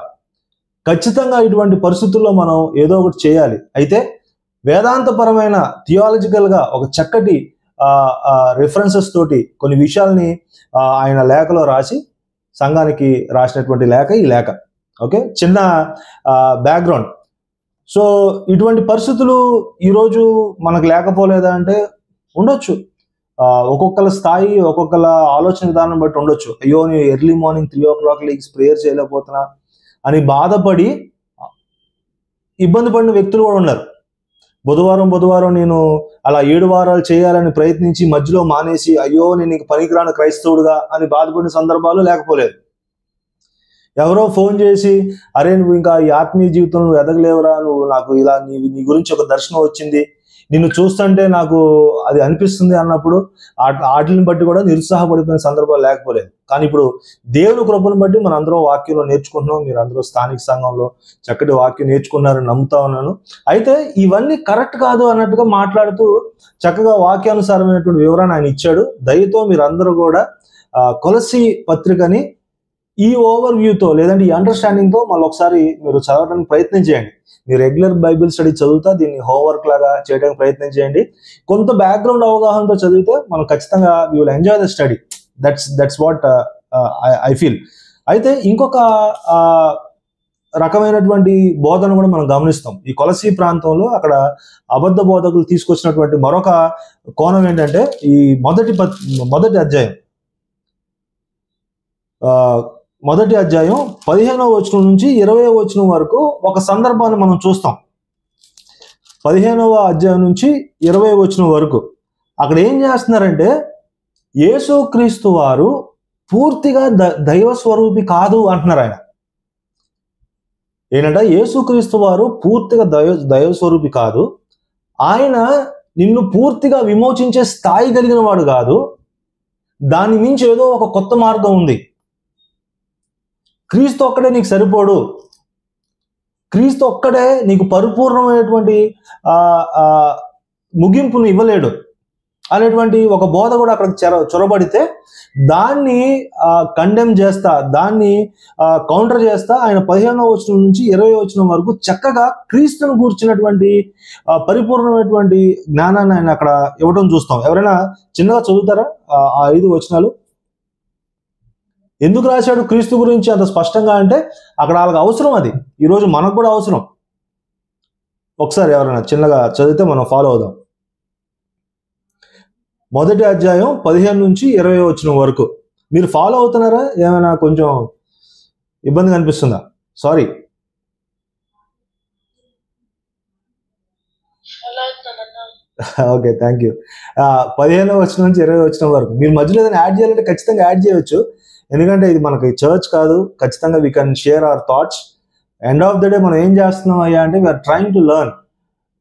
ఖచ్చితంగా ఇటువంటి పరిస్థితుల్లో మనం ఏదో ఒకటి చేయాలి. అయితే వేదాంతపరమైన థియాలజికల్గా ఒక చక్కటి రిఫరెన్సెస్ తోటి కొన్ని విషయాల్ని ఆయన లేఖలో రాసి సంఘానికి రాసినటువంటి లేఖ ఈ లేఖ. ఓకే, చిన్న బ్యాక్గ్రౌండ్. సో ఇటువంటి పరిస్థితులు ఈరోజు మనకు లేకపోలేదా అంటే ఉండొచ్చు. ఒక్కొక్కల స్థాయి, ఒక్కొక్కల ఆలోచన విధానం బట్టి ఉండొచ్చు. అయ్యో నేను ఎర్లీ మార్నింగ్ 3 o'clock లేచి ప్రేయర్ చేయలేకపోతున్నా అని బాధపడి ఇబ్బంది పడిన వ్యక్తులు కూడా ఉన్నారు. బుధవారం నేను అలా 7 వారాలు చేయాలని ప్రయత్నించి మధ్యలో మానేసి అయ్యో నేను నీకు పనికిరాను క్రైస్తవుడుగా అని బాధపడిన సందర్భాలు లేకపోలేదు. ఎవరో ఫోన్ చేసి, అరే నువ్వు ఇంకా ఈ ఆత్మీయ జీవితంలో నువ్వు ఎదగలేవురా, నువ్వు నాకు ఇలా నీ గురించి ఒక దర్శనం వచ్చింది, నిన్ను చూస్తుంటే నాకు అది అనిపిస్తుంది అన్నప్పుడు వాటిని బట్టి కూడా నిరుత్సాహపడిపోయిన సందర్భాలు లేకపోలేదు. కానీ ఇప్పుడు దేవుని కృపను బట్టి మన అందరం వాక్యంలో నేర్చుకుంటున్నాం. మీరు అందరూ స్థానిక సంఘంలో చక్కటి వాక్యం నేర్చుకున్నారని నమ్ముతా ఉన్నాను. అయితే ఇవన్నీ కరెక్ట్ కాదు అన్నట్టుగా మాట్లాడుతూ చక్కగా వాక్యానుసారమైనటువంటి వివరణ ఆయన ఇచ్చాడు. దయతో మీరందరూ కూడా కొలస్సీ పత్రికని ఈ ఓవర్ వ్యూతో లేదంటే ఈ అండర్స్టాండింగ్తో మళ్ళీ ఒకసారి మీరు చదవడానికి ప్రయత్నం చేయండి. మీరు రెగ్యులర్ బైబిల్ స్టడీ చదువుతా దీన్ని హోంవర్క్ లాగా చేయడానికి ప్రయత్నం చేయండి. కొంత బ్యాక్గ్రౌండ్ అవగాహనతో చదివితే మనం ఖచ్చితంగా we will enjoy the study. That's what I feel. అయితే ఇంకొక రకమైనటువంటి బోధన కూడా మనం గమనిస్తాం. ఈ కొలసీ ప్రాంతంలో అక్కడ అబద్ధ బోధకులు తీసుకొచ్చినటువంటి మరొక కోణం ఏంటంటే ఈ మొదటి అధ్యాయం 15వ వచనం నుంచి 20వ వచనం వరకు ఒక సందర్భాన్ని మనం చూస్తాం. 15వ అధ్యాయం నుంచి 20వ వచనం వరకు అక్కడ ఏం చేస్తున్నారంటే యేసుక్రీస్తు వారు పూర్తిగా దైవ స్వరూపి కాదు అంటున్నారు. ఆయన ఏంటంటే యేసుక్రీస్తు వారు పూర్తిగా దైవ స్వరూపి కాదు, ఆయన నిన్ను పూర్తిగా విమోచించే స్థాయి కలిగిన వాడు కాదు, దాని మించి ఏదో ఒక కొత్త మార్గం ఉంది. క్రీస్తు ఒక్కడే నీకు సరిపోడు, క్రీస్తు ఒక్కడే నీకు పరిపూర్ణమైనటువంటి ముగింపును ఇవ్వలేడు అనేటువంటి ఒక బోధ కూడా అక్కడ చొరబడితే దాన్ని కండెమ్ చేస్తా, దాన్ని కౌంటర్ చేస్తా ఆయన 15వ వచనం నుంచి 20వ వచనం వరకు చక్కగా క్రీస్తును గూర్చినటువంటి పరిపూర్ణమైనటువంటి జ్ఞానాన్ని ఆయన అక్కడ ఇవ్వడం చూస్తాం. ఎవరైనా చిన్నగా చదువుతారా ఆ 5 వచనాలు? ఎందుకు రాశాడు క్రీస్తు గురించి అంత స్పష్టంగా అంటే అక్కడ వాళ్ళకి అవసరం, అది ఈరోజు మనకు కూడా అవసరం. ఒకసారి ఎవరైనా చిన్నగా చదివితే మనం ఫాలో అవుదాం. 1వ అధ్యాయం 15 నుంచి 20వ వచనం వరకు మీరు ఫాలో అవుతున్నారా? ఏమైనా కొంచెం ఇబ్బంది కనిపిస్తుందా? సారీ. Okay, thank you. 15వ వచనం నుంచి 20వ వచనం వరకు మీరు మధ్యలో ఏదైనా యాడ్ చేయాలంటే ఖచ్చితంగా యాడ్ చేయవచ్చు, ఎందుకంటే ఇది మనకి చర్చ్ కాదు. ఖచ్చితంగా we can share our thoughts. End of the day మనం ఏం చేస్తున్నాం అయ్యా అంటే we are trying to learn.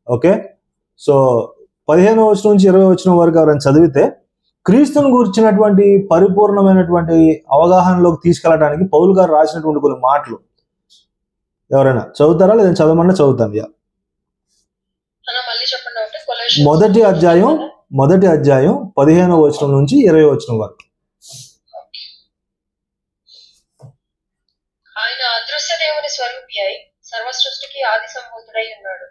Okay, so 15వ వచనం నుంచి 20వ వచనం వరకు ఎవరైనా చదివితే క్రీస్తుని గురించినటువంటి పరిపూర్ణమైనటువంటి అవగాహనలోకి తీసుకెళ్ళడానికి పౌలు గారు రాసినటువంటి కొన్ని మాటలు ఎవరైనా చదువుతారా? లేదా చదవమన్నా చదువుతాను. యా, మొదటి అధ్యాయం 15వ వచనం నుంచి 20వ వచనం వరకు. ఆయన అదృశ్య దేవుని స్వరూపి అయి సర్వ సృష్టికి ఆది సంభూతుడై ఉన్నాడు.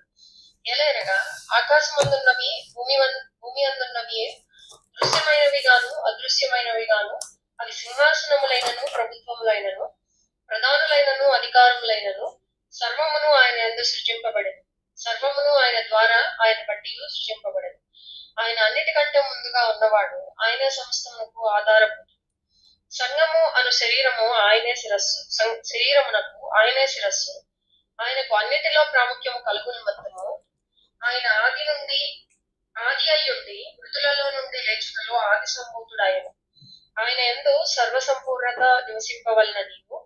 ఎలయనగా ఆకాశమందున్నవి భూమి అందున్నవి దృశ్యమైనవి గాను అదృశ్యమైనవి గాను, అవి సింహాసనములైనను ప్రభుత్వములైనను ప్రధానులైనను అధికారములైనను సర్వమును ఆయన యందు సృజింపబడెను. సర్వమును ఆయన ద్వారా ఆయన బట్టి సృజింపబడెను. ఆయన అన్నిటికంటే ముందుగా ఉన్నవాడు, ఆయనే సమస్తమునకు ఆధారభూతుడు. సంఘము అను శరీరము ఆయనే శిరస్సు, శరీరమునకు ఆయనే శిరస్సు. ఆయనకు అన్నిటిలో ప్రాముఖ్యము కలుగును మొత్తము. ఆయన ఆది అయ్యుండి మృతులలో నుండి లేచుటలో ఆది సంభూతుడాయను. ఆయన యందు సర్వ సంపూర్ణత నివసింపవలన నీవు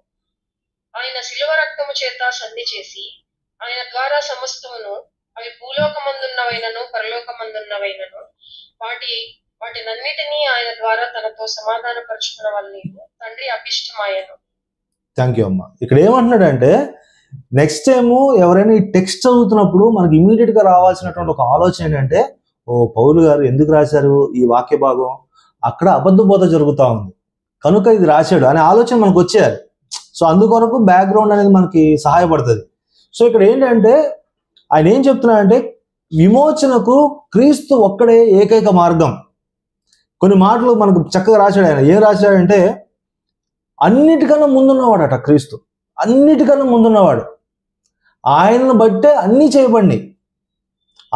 ఆయన శిలువ రక్తము చేత సంధి చేసి ఆయన ద్వారా సమస్తమును, అవి భూలోకమందున్నవైనను పరలోకమందున్నవైనను వాటినన్నిటినీ ఆయన ద్వారా తనతో సమాధానపరుచుకున్న వల్ల నీవు తండ్రి అభిష్టమాయను. థ్యాంక్ యూ అమ్మా. ఇక్కడ ఏమంటున్నాడంటే నెక్స్ట్ టైము ఎవరైనా ఈ టెక్స్ట్ చదువుతున్నప్పుడు మనకి ఇమీడియట్ గా రావాల్సినటువంటి ఒక ఆలోచన ఏంటంటే, ఓ పౌలు గారు ఎందుకు రాశారు ఈ వాక్య భాగం, అక్కడ అబద్ధ బోధ జరుగుతూ ఉంది కనుక ఇది రాశాడు అనే ఆలోచన మనకు వచ్చేయాలి. సో అందుకొరకు బ్యాక్గ్రౌండ్ అనేది మనకి సహాయపడుతుంది. సో ఇక్కడ ఏంటంటే ఆయన ఏం చెప్తున్నాడంటే విమోచనకు క్రీస్తు ఒక్కడే ఏకైక మార్గం. కొన్ని మాటలు మనకు చక్కగా రాశాడు. ఆయన ఏం రాశాడంటే అన్నిటికన్నా ముందున్నవాడట క్రీస్తు, అన్నిటికన్నా ముందున్నవాడు. ఆయనను బట్టే అన్నీ చేయబడి,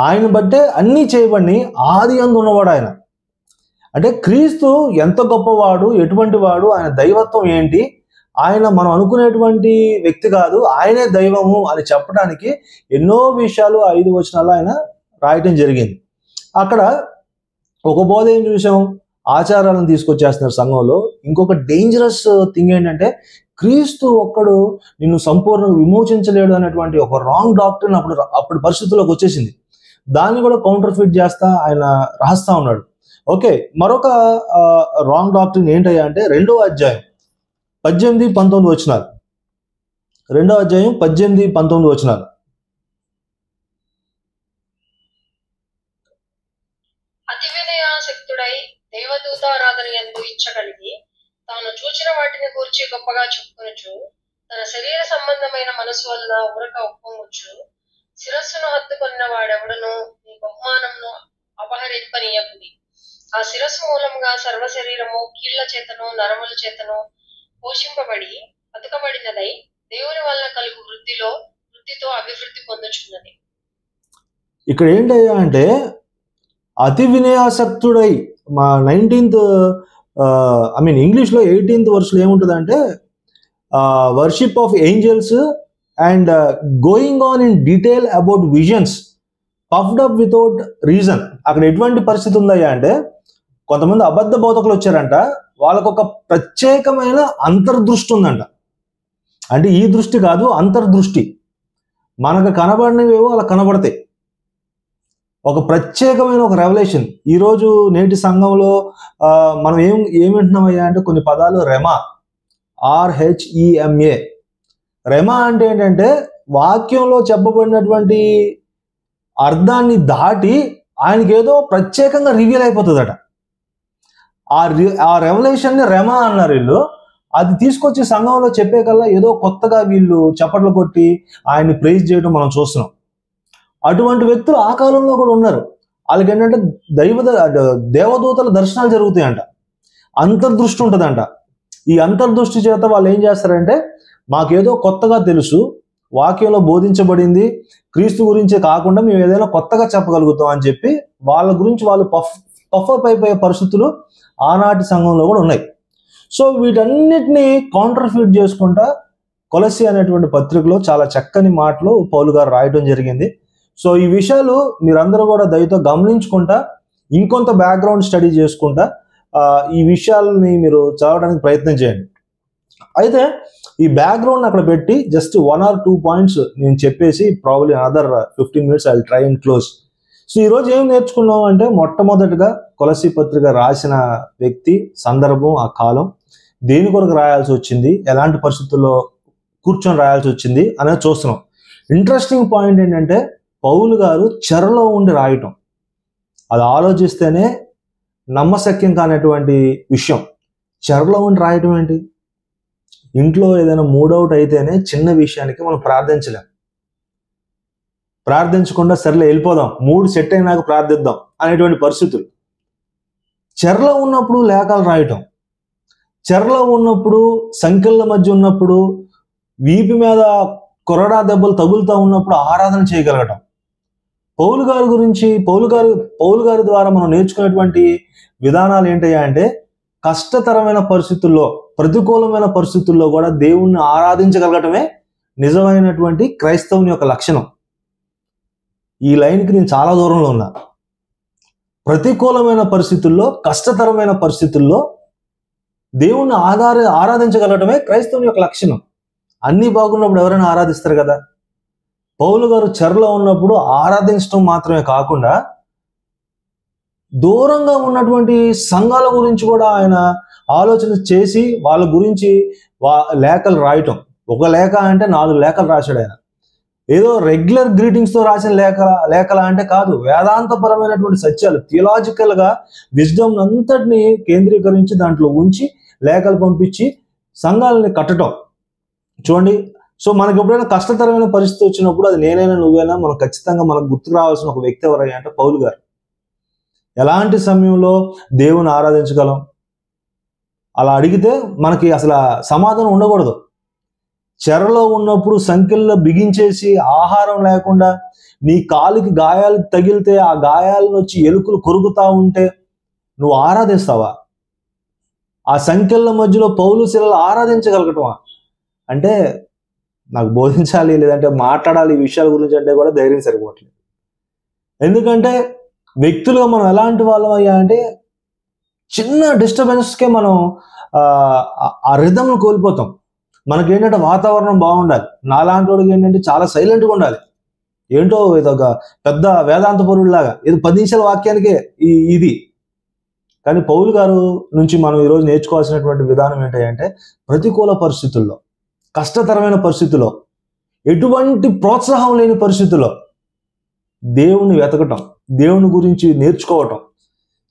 ఆయన బట్టే అన్నీ చేయబడి ఆది యందు ఉన్నవాడు ఆయన. అంటే క్రీస్తు ఎంత గొప్పవాడు, ఎటువంటి వాడు, ఆయన దైవత్వం ఏంటి, ఆయన మనం అనుకునేటువంటి వ్యక్తి కాదు, ఆయనే దైవము అని చెప్పడానికి ఎన్నో విషయాలు 5 వచనాలు ఆయన రాయటం జరిగింది. అక్కడ ఒక బోధ ఏం చూసాం, ఆచారాలను తీసుకొచ్చేస్తున్నారు సంఘంలో. ఇంకొక డేంజరస్ థింగ్ ఏంటంటే క్రీస్తు ఒక్కడు నిన్ను సంపూర్ణంగా విమోచించలేడు అనేటువంటి ఒక రాంగ్ డాక్టరీన్ అప్పుడు పరిస్థితుల్లోకి వచ్చేసింది. దాన్ని కూడా కౌంటర్ ఫిట్ చేస్తా ఆయన రాస్తా ఉన్నాడు. ఓకే, మరొక రాంగ్ డాక్టరీన్ ఏంటయ్యా అంటే 2వ అధ్యాయం 18-19 వచనాలు. 2వ అధ్యాయం 18-19 వచనాలు. అతి వినయాసక్తుడై దేవదూతారాధన యందు ఇచ్చగలిగి తాను చూచిన వాటిని గూర్చి గొప్పగా చెప్పుకొనుచు తన శరీర సంబంధమైన మనసు వలన ఊరక ఒప్పొంగుచు శిరస్సును హత్తుకొన్న వాడెవడను నీ బహుమానమును అపహరింపనీయకుడి. ఆ శిరస్సు మూలంగా సర్వ శరీరము కీళ్ల చేతను నరముల చేతను పోషింపబడి అతుకబడినదై దేవుని వలన కలుగు వృద్ధితో అభివృద్ధి పొందుచున్నది. ఇక్కడ ఏంటయ్యా అంటే అతి వినయాసక్తుడై, మా 19th ఇంగ్లీష్లో 18th వర్స్లో ఏముంటుందంటే worship of angels and going on in detail about visions puffed up without reason. అక్కడ ఎటువంటి పరిస్థితి ఉందయ్యా అంటే కొంతమంది అబద్ధ బోధకులు వచ్చారంట, వాళ్ళకు ఒక ప్రత్యేకమైన అంతర్దృష్టి ఉందంట. అంటే ఈ దృష్టి కాదు, అంతర్దృష్టి. మనకు కనబడినవేవో అలా కనబడతాయి. ఒక ప్రత్యేకమైన ఒక రెవల్యూషన్. ఈరోజు నేటి సంఘంలో మనం ఏమింటున్నామయ్యా అంటే కొన్ని పదాలు రెమా, RHEMA. రెమా అంటే ఏంటంటే వాక్యంలో చెప్పబడినటువంటి అర్థాన్ని దాటి ఆయనకి ఏదో ప్రత్యేకంగా రివీల్ అయిపోతుందట. ఆ రెవల్యూషన్ని రెమా అన్నారు వీళ్ళు. అది తీసుకొచ్చి సంఘంలో చెప్పే కల్లా ఏదో కొత్తగా వీళ్ళు చప్పట్లు కొట్టి ఆయన్ని ప్రైజ్ చేయడం మనం చూస్తున్నాం. అటువంటి వ్యక్తులు ఆ కాలంలో కూడా ఉన్నారు. వాళ్ళకి ఏంటంటే దేవదూతల దర్శనాలు జరుగుతాయంట, అంతర్దృష్టి ఉంటుందంట. ఈ అంతర్దృష్టి చేత వాళ్ళు ఏం చేస్తారంటే, మాకేదో కొత్తగా తెలుసు, వాక్యంలో బోధించబడింది క్రీస్తు గురించే కాకుండా మేము ఏదైనా కొత్తగా చెప్పగలుగుతాం అని చెప్పి వాళ్ళ గురించి వాళ్ళు పఫప్ అయిపోయే పరిస్థితులు ఆనాటి సంఘంలో కూడా ఉన్నాయి. సో వీటన్నిటిని కౌంటర్ఫీట్ చేసుకుంటా కొలస్సీ అనేటువంటి పత్రికలో చాలా చక్కని మాటలు పౌలు గారు రాయడం జరిగింది. సో ఈ విషయాలు మీరందరూ కూడా దయతో గమనించుకుంటా, ఇంకొంత బ్యాక్గ్రౌండ్ స్టడీ చేసుకుంటా ఈ విషయాలని మీరు చదవడానికి ప్రయత్నం చేయండి. అయితే ఈ బ్యాక్గ్రౌండ్ అక్కడ పెట్టి జస్ట్ 1 or 2 పాయింట్స్ నేను చెప్పేసి probably another 15 minutes I will try and close. So ఈరోజు ఏం నేర్చుకున్నాం అంటే, మొట్టమొదటిగా కొలస్సీ పత్రిక రాసిన వ్యక్తి, సందర్భం, ఆ కాలం, దేని కొరకు రాయాల్సి వచ్చింది, ఎలాంటి పరిస్థితుల్లో కూర్చొని రాయాల్సి వచ్చింది అనేది చూస్తున్నాం. ఇంట్రెస్టింగ్ పాయింట్ ఏంటంటే, పౌలు గారు చెరలో ఉండి రాయటం. అది ఆలోచిస్తేనే నమ్మశక్యం కానటువంటి విషయం. చెరలో ఉండి రాయటం ఏంటి? ఇంట్లో ఏదైనా మూడౌట్ అయితేనే చిన్న విషయానికి మనం ప్రార్థించలేం. ప్రార్థించకుండా సర్లే వెళ్ళిపోదాం, మూడు సెట్ అయినాక ప్రార్థిద్దాం అనేటువంటి పరిస్థితులు. చెరలో ఉన్నప్పుడు లేఖలు రాయటం, చెరలో ఉన్నప్పుడు, సంఖ్యల మధ్య ఉన్నప్పుడు, వీపు మీద కొరడా దెబ్బలు తగులుతూ ఉన్నప్పుడు ఆరాధన చేయగలగటం. పౌలు గారి ద్వారా మనం నేర్చుకునేటువంటి విధానాలు ఏంటయ్యా అంటే, కష్టతరమైన పరిస్థితుల్లో, ప్రతికూలమైన పరిస్థితుల్లో కూడా దేవుణ్ణి ఆరాధించగలగటమే నిజమైనటువంటి క్రైస్తవుని యొక్క లక్షణం. ఈ లైన్కి నేను చాలా దూరంలో ఉన్నా. ప్రతికూలమైన పరిస్థితుల్లో, కష్టతరమైన పరిస్థితుల్లో దేవుణ్ణి ఆరాధించగలగటమే క్రైస్తవుని యొక్క లక్షణం. అన్నీ బాగున్నప్పుడు ఎవరైనా ఆరాధిస్తారు కదా. పౌలు గారు చెరలో ఉన్నప్పుడు ఆరాధించడం మాత్రమే కాకుండా, దూరంగా ఉన్నటువంటి సంఘాల గురించి కూడా ఆయన ఆలోచన చేసి వాళ్ళ గురించి లేఖలు రాయటం. ఒక లేఖ అంటే 4 లేఖలు రాశాడు ఆయన. ఏదో రెగ్యులర్ గ్రీటింగ్స్తో రాసిన లేఖలా అంటే కాదు, వేదాంతపరమైనటువంటి సత్యాలు, థియలాజికల్గా విజ్డమ్ అంతటిని కేంద్రీకరించి దాంట్లో ఉంచి లేఖలు పంపించి సంఘాలని కట్టడం. చూడండి, సో మనకి ఎప్పుడైనా కష్టతరమైన పరిస్థితి వచ్చినప్పుడు, అది నేనైనా నువ్వైనా, మనం ఖచ్చితంగా మనకు గుర్తుకు రావాల్సిన ఒక వ్యక్తి ఎవరయ్యా అంటే పౌలు గారు. ఎలాంటి సమయంలో దేవుని ఆరాధించగలం? అలా అడిగితే మనకి అసలు సమాధానం ఉండకూడదు. చెరలో ఉన్నప్పుడు సంఖ్యల్లో బిగించేసి ఆహారం లేకుండా, నీ కాలికి గాయాలు తగిలితే ఆ గాయాలను వచ్చి ఎలుకలు కొరుకుతా ఉంటే నువ్వు ఆరాధిస్తావా? ఆ సంఖ్యల మధ్యలో పౌలు శిలలు ఆరాధించగలగటమా? అంటే నాకు బోధించాలి, లేదంటే మాట్లాడాలి ఈ విషయాల గురించి అంటే కూడా ధైర్యం సరిపోవట్లేదు. ఎందుకంటే వ్యక్తులుగా మనం ఎలాంటి వాళ్ళం అయ్యా అంటే, చిన్న డిస్టర్బెన్స్కే మనం ఆ రిథంను కోల్పోతాం. మనకేంటంటే వాతావరణం బాగుండాలి. నాలాంటి వాడికి ఏంటంటే చాలా సైలెంట్గా ఉండాలి. ఏంటో ఇదొక పెద్ద వేదాంత పరుడిలాగా, ఇది 10 నిమిషాల వాక్యానికే ఇది. కానీ పౌలు గారు నుంచి మనం ఈరోజు నేర్చుకోవాల్సినటువంటి విధానం ఏంటంటే, ప్రతికూల పరిస్థితుల్లో, కష్టతరమైన పరిస్థితుల్లో, ఎటువంటి ప్రోత్సాహం లేని పరిస్థితుల్లో దేవుణ్ణి వెతకటం, దేవుని గురించి నేర్చుకోవటం,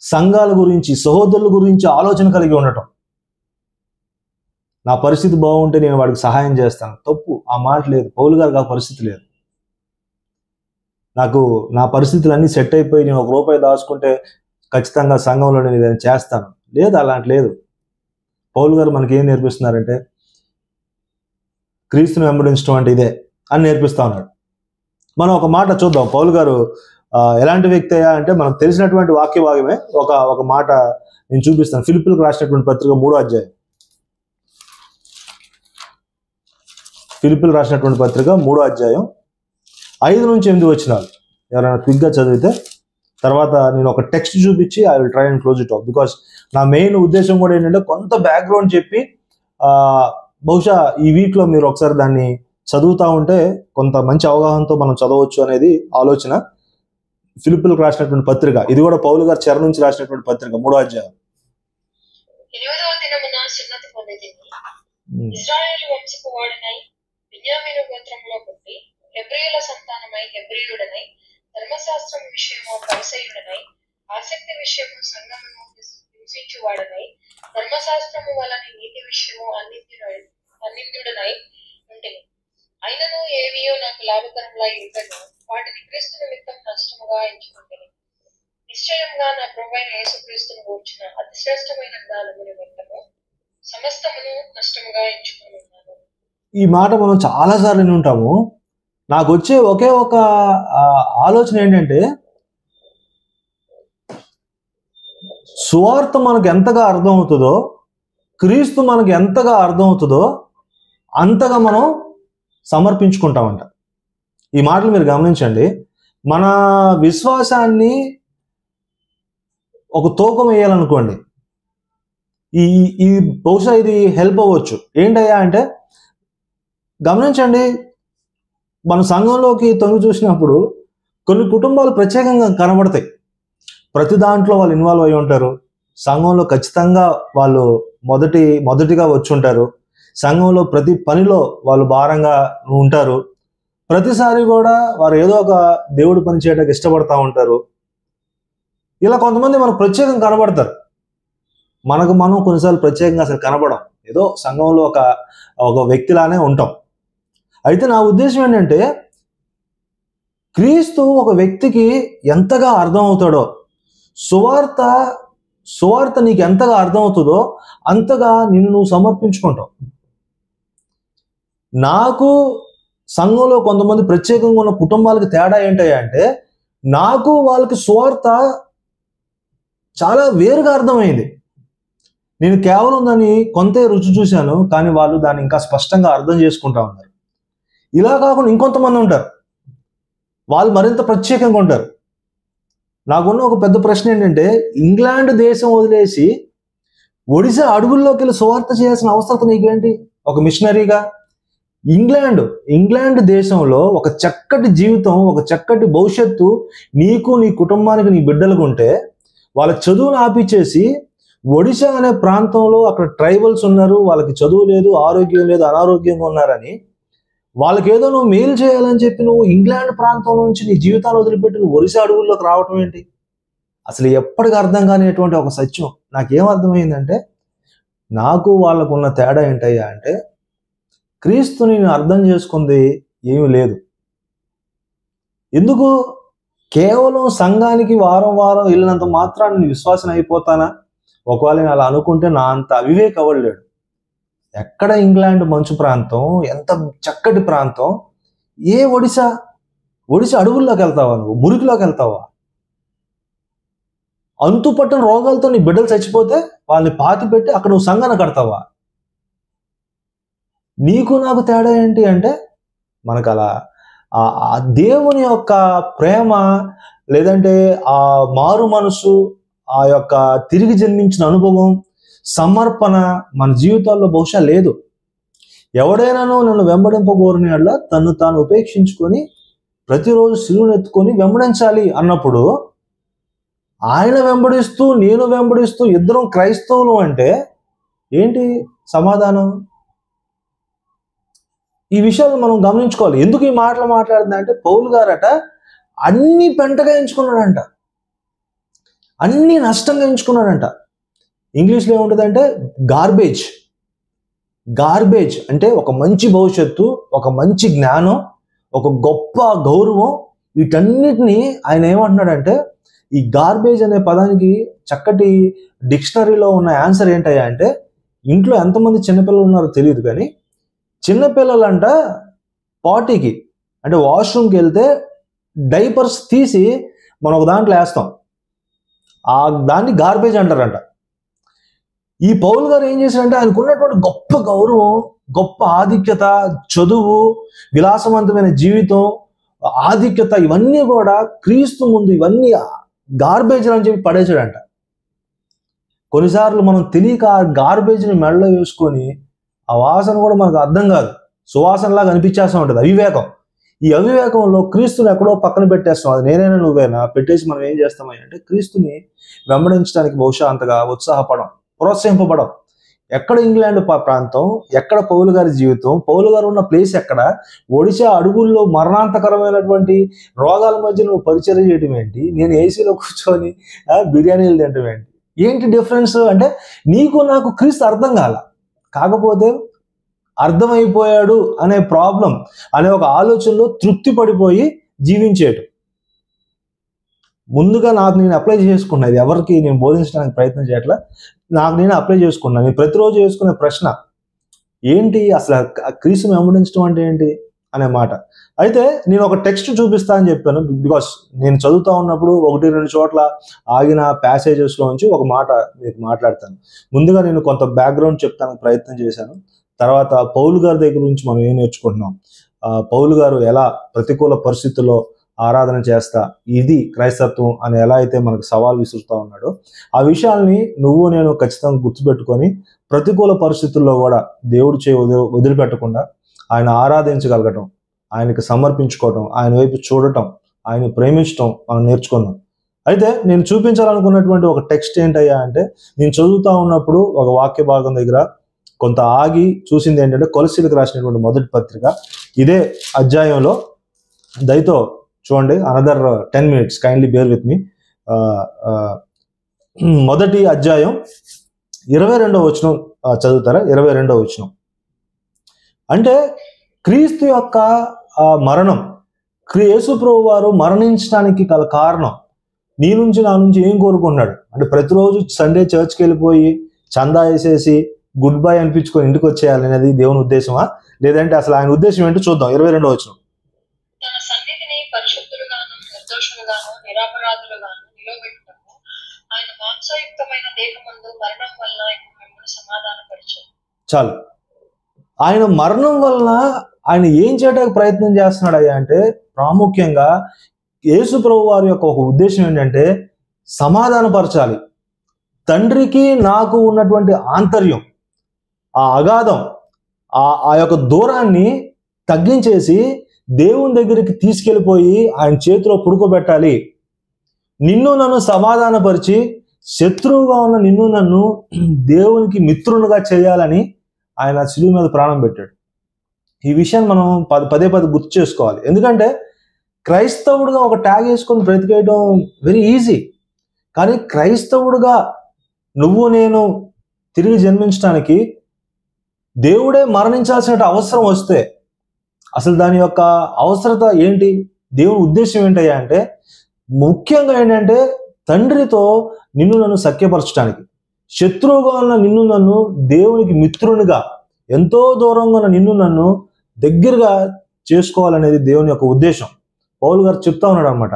సంఘాల గురించి, సహోదరుల గురించి ఆలోచన కలిగి ఉండటం. నా పరిస్థితి బాగుంటే నేను వాడికి సహాయం చేస్తాను, తప్పు, ఆ మాట లేదు. పౌలు గారికి ఆ పరిస్థితి లేదు. నా పరిస్థితులు అన్నీ సెట్ అయిపోయి నేను 1 రూపాయి దాచుకుంటే ఖచ్చితంగా సంఘంలో నేను ఏదైనా చేస్తాను, లేదు, అలాంటి లేదు. పౌలు గారు మనకి ఏం నేర్పిస్తున్నారంటే, క్రీస్తుని వెంబడించడం అంటే ఇదే అని నేర్పిస్తా ఉన్నాడు. మనం ఒక మాట చూద్దాం. పౌలు గారు ఎలాంటి వ్యక్తి అయ్యా అంటే, మనకు తెలిసినటువంటి వాక్య భాగమే ఒక మాట నేను చూపిస్తాను. ఫిలిప్పీలకు రాసినటువంటి పత్రిక 3వ అధ్యాయం. ఫిలిప్పీలకు రాసినటువంటి పత్రిక 3వ అధ్యాయం 5 నుంచి 8 వచనాలు ఎవరైనా క్విక్గా చదివితే, తర్వాత నేను ఒక టెక్స్ట్ చూపించి I will try and close it of. Because నా మెయిన్ ఉద్దేశం కూడా ఏంటంటే, కొంత బ్యాక్గ్రౌండ్ చెప్పి బహుశా ఈ వీక్లో మీరు ఒకసారి దాన్ని చదువుతూ ఉంటే కొంత మంచి అవగాహనతో మనం చదవచ్చు అనేది ఆలోచన. ఫిలిప్పీలకు రాసినటువంటి పత్రిక, ఇది కూడా పౌలు గారు చెర నుంచి రాసినటువంటి పత్రిక, 3వ అధ్యాయం. 8వ దినమున సున్నతి పొందితిని, ఇశ్రాయేలు వంశపు వాడనై, బెన్యామీను గోత్రములో పుట్టి, హెబ్రీయుల సంతానమై హెబ్రీయుడనై, ధర్మశాస్త్రం విషయము పరిసయుడనై, ఆసక్తి విషయము సంగమును హింసించువాడనై, ధర్మశాస్త్రము వలన నీతి విషయము అన్నిందుడనై ఉంటిని. అయినను ఏవియో నాకు లాభకరములై ఉండను, వాటిని క్రీస్తు నిమిత్తం నష్టముగా ఎంచుకుంటుని. నిశ్చయంగా నా ప్రభువైన యేసుక్రీస్తును గూర్చిన అతి శ్రేష్టమైన జ్ఞానము నిమిత్తము సమస్తమును నష్టముగా ఎంచుకున్నాను. ఈ మాట మనం చాలాసార్లు విని ఉంటాము. నాకు వచ్చే ఒకే ఒక ఆలోచన ఏంటంటే, సువార్త మనకు ఎంతగా అర్థమవుతుందో, క్రీస్తు మనకు ఎంతగా అర్థమవుతుందో అంతగా మనం సమర్పించుకుంటామంట. ఈ మాటలు మీరు గమనించండి. మన విశ్వాసాన్ని ఒక తూకం వేయాలనుకోండి, ఈ బహుశా ఇది హెల్ప్ అవ్వచ్చు. ఏంటయ్యా అంటే, గమనించండి, మన సంఘంలోకి తొంగి చూసినప్పుడు కొన్ని కుటుంబాలు ప్రత్యేకంగా కనబడతాయి. ప్రతి దాంట్లో వాళ్ళు ఇన్వాల్వ్ అయి ఉంటారు. సంఘంలో ఖచ్చితంగా వాళ్ళు మొదటిగా వచ్చి ఉంటారు. సంఘంలో ప్రతి పనిలో వాళ్ళు భారంగా ఉంటారు. ప్రతిసారి కూడా వారు ఏదో ఒక దేవుడు పని చేయడానికి ఇష్టపడతా ఉంటారు. ఇలా కొంతమంది మనకు ప్రత్యేకంగా కనబడతారు. మనకు మనం కొన్నిసార్లు ప్రత్యేకంగా అసలు కనబడం, ఏదో సంఘంలో ఒక వ్యక్తిలానే ఉంటాం. అయితే నా ఉద్దేశం ఏంటంటే, క్రీస్తు ఒక వ్యక్తికి ఎంతగా అర్థమవుతాడో, సువార్త నీకు ఎంతగా అర్థమవుతుందో అంతగా నిన్ను నువ్వు సమర్పించుకుంటావు. నాకు సంఘంలో కొంతమంది ప్రత్యేకంగా ఉన్న కుటుంబాలకి తేడా ఏంటయ్యా అంటే, నాకు వాళ్ళకి సువార్త చాలా వేరుగా అర్థమైంది. నేను కేవలం దాన్ని కొంతే రుచి చూశాను, కానీ వాళ్ళు దాన్ని ఇంకా స్పష్టంగా అర్థం చేసుకుంటా ఉన్నారు. ఇలా కాకుండా ఇంకొంతమంది ఉంటారు, వాళ్ళు మరింత ప్రత్యేకంగా ఉంటారు. నాకున్న ఒక పెద్ద ప్రశ్న ఏంటంటే, ఇంగ్లాండ్ దేశం వదిలేసి ఒడిశా అడవుల్లోకి వెళ్ళి సువార్త చేయాల్సిన అవసరం నీకేంటి? ఒక మిషనరీగా ఇంగ్లాండ్ దేశంలో ఒక చక్కటి జీవితం, ఒక చక్కటి భవిష్యత్తు నీకు, నీ కుటుంబానికి, నీ బిడ్డలకు ఉంటే, వాళ్ళ చదువును ఆపిచ్చేసి ఒడిశా అనే ప్రాంతంలో అక్కడ ట్రైబల్స్ ఉన్నారు, వాళ్ళకి చదువు లేదు, ఆరోగ్యం లేదు, అనారోగ్యంగా ఉన్నారని వాళ్ళకి ఏదో నువ్వు మేలు చేయాలని చెప్పి నువ్వు ఇంగ్లాండ్ ప్రాంతం నుంచి నీ జీవితాన్ని వదిలిపెట్టి నువ్వు ఒరిస్సా అడవుల్లోకి రావటం ఏంటి? అసలు ఎప్పటికీ అర్థం కానిటువంటి ఒక సత్యం నాకేం అర్థమైందంటే, నాకు వాళ్ళకు ఉన్న తేడా ఏంటయ్యా అంటే, క్రీస్తుని నేను అర్థం చేసుకుంది ఏమీ లేదు. ఎందుకు? కేవలం సంఘానికి వారం వెళ్ళినంత మాత్రాన్ని నేను విశ్వాసం అయిపోతానా? ఒకవేళ నేను అలా అనుకుంటే నా అంత అవివేక అవ్వలేడు. ఎక్కడ ఇంగ్లాండ్ మంచు ప్రాంతం, ఎంత చక్కటి ప్రాంతం, ఏ ఒడిశా అడవుల్లోకి వెళ్తావా? నువ్వు మురికిలోకి వెళ్తావా? అంతుపట్టిన రోగాలతో నీ బిడ్డలు చచ్చిపోతే వాళ్ళని పాతి పెట్టి అక్కడ నువ్వు సంఘాన్ని కడతావా? నీకు నాకు తేడా ఏంటి అంటే, మనకు అలా ఆ దేవుని యొక్క ప్రేమ, లేదంటే ఆ మారు మనసు, ఆ యొక్క తిరిగి జన్మించిన అనుభవం, సమర్పణ మన జీవితాల్లో బహుశా లేదు. ఎవడైనాను నన్ను వెంబడింపగోరిన యెడల తన్ను తాను ఉపేక్షించుకొని ప్రతిరోజు సిలువను ఎత్తుకొని వెంబడించాలి అన్నప్పుడు, ఆయన వెంబడిస్తూ నేను వెంబడిస్తూ ఇద్దరం క్రైస్తవులు అంటే ఏంటి సమాధానం? ఈ విషయాలు మనం గమనించుకోవాలి. ఎందుకు ఈ మాటలు మాట్లాడుతుందంటే, పౌలు గారట అన్ని పెంటగా ఎంచుకున్నాడంట, అన్ని నష్టంగా ఎంచుకున్నాడంట. ఇంగ్లీష్లో ఏముంటుందంటే గార్బేజ్ అంటే ఒక మంచి భవిష్యత్తు, ఒక మంచి జ్ఞానం, ఒక గొప్ప గౌరవం, వీటన్నిటిని ఆయన ఏమంటున్నాడంటే, ఈ గార్బేజ్ అనే పదానికి చక్కటి డిక్షనరీలో ఉన్న ఆన్సర్ ఏంటయ్యా అంటే, ఇంట్లో ఎంతమంది చిన్నపిల్లలు ఉన్నారో తెలియదు కానీ చిన్నపిల్లలంట పార్టీకి అంటే వాష్రూమ్కి వెళ్తే డైపర్స్ తీసి మనం ఒక దాంట్లో వేస్తాం, దాన్ని గార్బేజ్ అంటారంట. ఈ పౌలు గారు ఏం చేశారంటే, ఆయనకున్నటువంటి గొప్ప గౌరవం, గొప్ప ఆధిక్యత, చదువు, విలాసవంతమైన జీవితం, ఆధిక్యత, ఇవన్నీ కూడా క్రీస్తు ముందు ఇవన్నీ గార్బేజ్ అని చెప్పి పడేసాడంట. కొన్నిసార్లు మనం తెలియక ఆ గార్బేజ్ని మెడలో వేసుకొని ఆ వాసన కూడా మనకు అర్థం కాదు, సువాసనలాగా అనిపించేస్తూ ఉంటుంది. అవివేకం. ఈ అవివేకంలో క్రీస్తుని ఎక్కడో పక్కన పెట్టేస్తాం. అది నేనైనా నువ్వేనా పెట్టేసి మనం ఏం చేస్తామని అంటే, క్రీస్తుని వెంబడించడానికి బహుశా అంతగా ఉత్సాహపడం, ప్రోత్సహింపబడం. ఎక్కడ ఇంగ్లాండ్ ప్రాంతం, ఎక్కడ పౌలు గారి జీవితం, పౌలు గారు ఉన్న ప్లేస్ ఎక్కడ, ఒడిశా అడుగుల్లో మరణాంతకరమైనటువంటి రోగాల మధ్య నువ్వు పరిచయం చేయడం ఏంటి, నేను ఏసీలో కూర్చొని బిర్యానీలు తినడం ఏంటి, ఏంటి డిఫరెన్స్ అంటే నీకు నాకు క్రీస్తు అర్థం కాల. కాకపోతే అర్థమైపోయాడు అనే ప్రాబ్లం అనే ఒక ఆలోచనలో తృప్తి పడిపోయి జీవించేయటం. ముందుగా నాకు నేను అప్లై చేసుకున్నది, ఎవరికి నేను బోధించడానికి ప్రయత్నం చేయట్లా, నాకు నేను అప్లై చేసుకున్నాను. నేను ప్రతిరోజు చేసుకునే ప్రశ్న ఏంటి, అసలు క్రీస్తుని వెంబడించడం అంటే ఏంటి అనే మాట. అయితే నేను ఒక టెక్స్ట్ చూపిస్తా అని చెప్పాను, బికాస్ నేను చదువుతా ఉన్నప్పుడు 1-2 చోట్ల ఆగిన ప్యాసేజెస్లో నుంచి ఒక మాట మీకు మాట్లాడతాను. ముందుగా నేను కొంత బ్యాక్గ్రౌండ్ చెప్తానికి ప్రయత్నం చేశాను. తర్వాత పౌలు గారి దగ్గర నుంచి మనం ఏం నేర్చుకుంటున్నాం, పౌలు గారు ఎలా ప్రతికూల పరిస్థితుల్లో ఆరాధన చేస్తా ఇది క్రైస్తత్వం అని ఎలా అయితే మనకు సవాల్ విసురుతూ ఉన్నాడో, ఆ విషయాల్ని నువ్వు నేను ఖచ్చితంగా గుర్తుపెట్టుకొని ప్రతికూల పరిస్థితుల్లో కూడా దేవుడు వదిలిపెట్టకుండా ఆయన ఆరాధించగలగటం, ఆయనకి సమర్పించుకోవటం, ఆయన వైపు చూడటం, ఆయన ప్రేమించటం మనం నేర్చుకున్నాం. అయితే నేను చూపించాలనుకున్నటువంటి ఒక టెక్స్ట్ ఏంటయ్యా అంటే, నేను చదువుతా ఉన్నప్పుడు ఒక వాక్య భాగం దగ్గర కొంత ఆగి చూసింది ఏంటంటే, కొలస్సీలకు రాసినటువంటి మొదటి పత్రిక ఇదే అధ్యాయంలో, దయతో చూడండి, another 10 minutes, kindly bear with me. మొదటి అధ్యాయం 22వ వచనం చదువుతారా? 22వ వచనం అంటే క్రీస్తు యొక్క మరణం, యేసు ప్రభువు వారు మరణించడానికి గల కారణం నీ నుంచి నా నుంచి ఏం కోరుకున్నాడు అంటే, ప్రతిరోజు సండే చర్చ్కి వెళ్ళిపోయి చందా వేసేసి గుడ్ బై అనిపించుకొని ఇంటికి వచ్చేయాలి అనేది దేవుని ఉద్దేశమా, లేదంటే అసలు ఆయన ఉద్దేశం ఏంటో చూద్దాం. 22వ వచనం. తన సన్నిధిని పరిశుద్ధులుగాను నిర్దోషులుగాను నిరపరాధులుగాను నిలబెట్టుటకు ఆయన మాంసయుక్తమైన దేహమందు మరణం వలన మిమ్మల్ని సమాధానపరిచాడు. చాలు. ఆయన మరణం వలన ఆయన ఏం చేయడానికి ప్రయత్నం చేస్తున్నాడు అయ్యా అంటే, ప్రాముఖ్యంగా యేసు ప్రభు వారి యొక్క ఒక ఉద్దేశం ఏంటంటే సమాధానపరచాలి. తండ్రికి నాకు ఉన్నటువంటి ఆంతర్యం, ఆ అగాధం, ఆ యొక్క దూరాన్ని తగ్గించేసి దేవుని దగ్గరికి తీసుకెళ్ళిపోయి ఆయన చేతిలో పుడుకోబెట్టాలి. నిన్ను నన్ను సమాధానపరిచి శత్రువుగా ఉన్న నిన్ను నన్ను దేవునికి మిత్రునిగా చేయాలని ఆయన శిలువ మీద ప్రాణం పెట్టాడు. ఈ విషయాన్ని మనం పదే గుర్తు చేసుకోవాలి. ఎందుకంటే క్రైస్తవుడుగా ఒక ట్యాగ్ వేసుకొని బ్రతికేయడం వెరీ ఈజీ, కానీ క్రైస్తవుడుగా నువ్వు నేను తిరిగి జన్మించడానికి దేవుడే మరణించాల్సిన అవసరం వస్తే అసలు దాని యొక్క అవసరత ఏంటి, దేవుని ఉద్దేశం ఏంటయ్యా అంటే, ముఖ్యంగా ఏంటంటే తండ్రితో నిన్ను నన్ను సఖ్యపరచడానికి, శత్రువుగా ఉన్న నిన్ను నన్ను దేవునికి మిత్రునిగా, ఎంతో దూరంగా ఉన్న నిన్ను నన్ను దగ్గరగా చేసుకోవాలనేది దేవుని యొక్క ఉద్దేశం. పౌలు గారు చెప్తా ఉన్నాడు అనమాట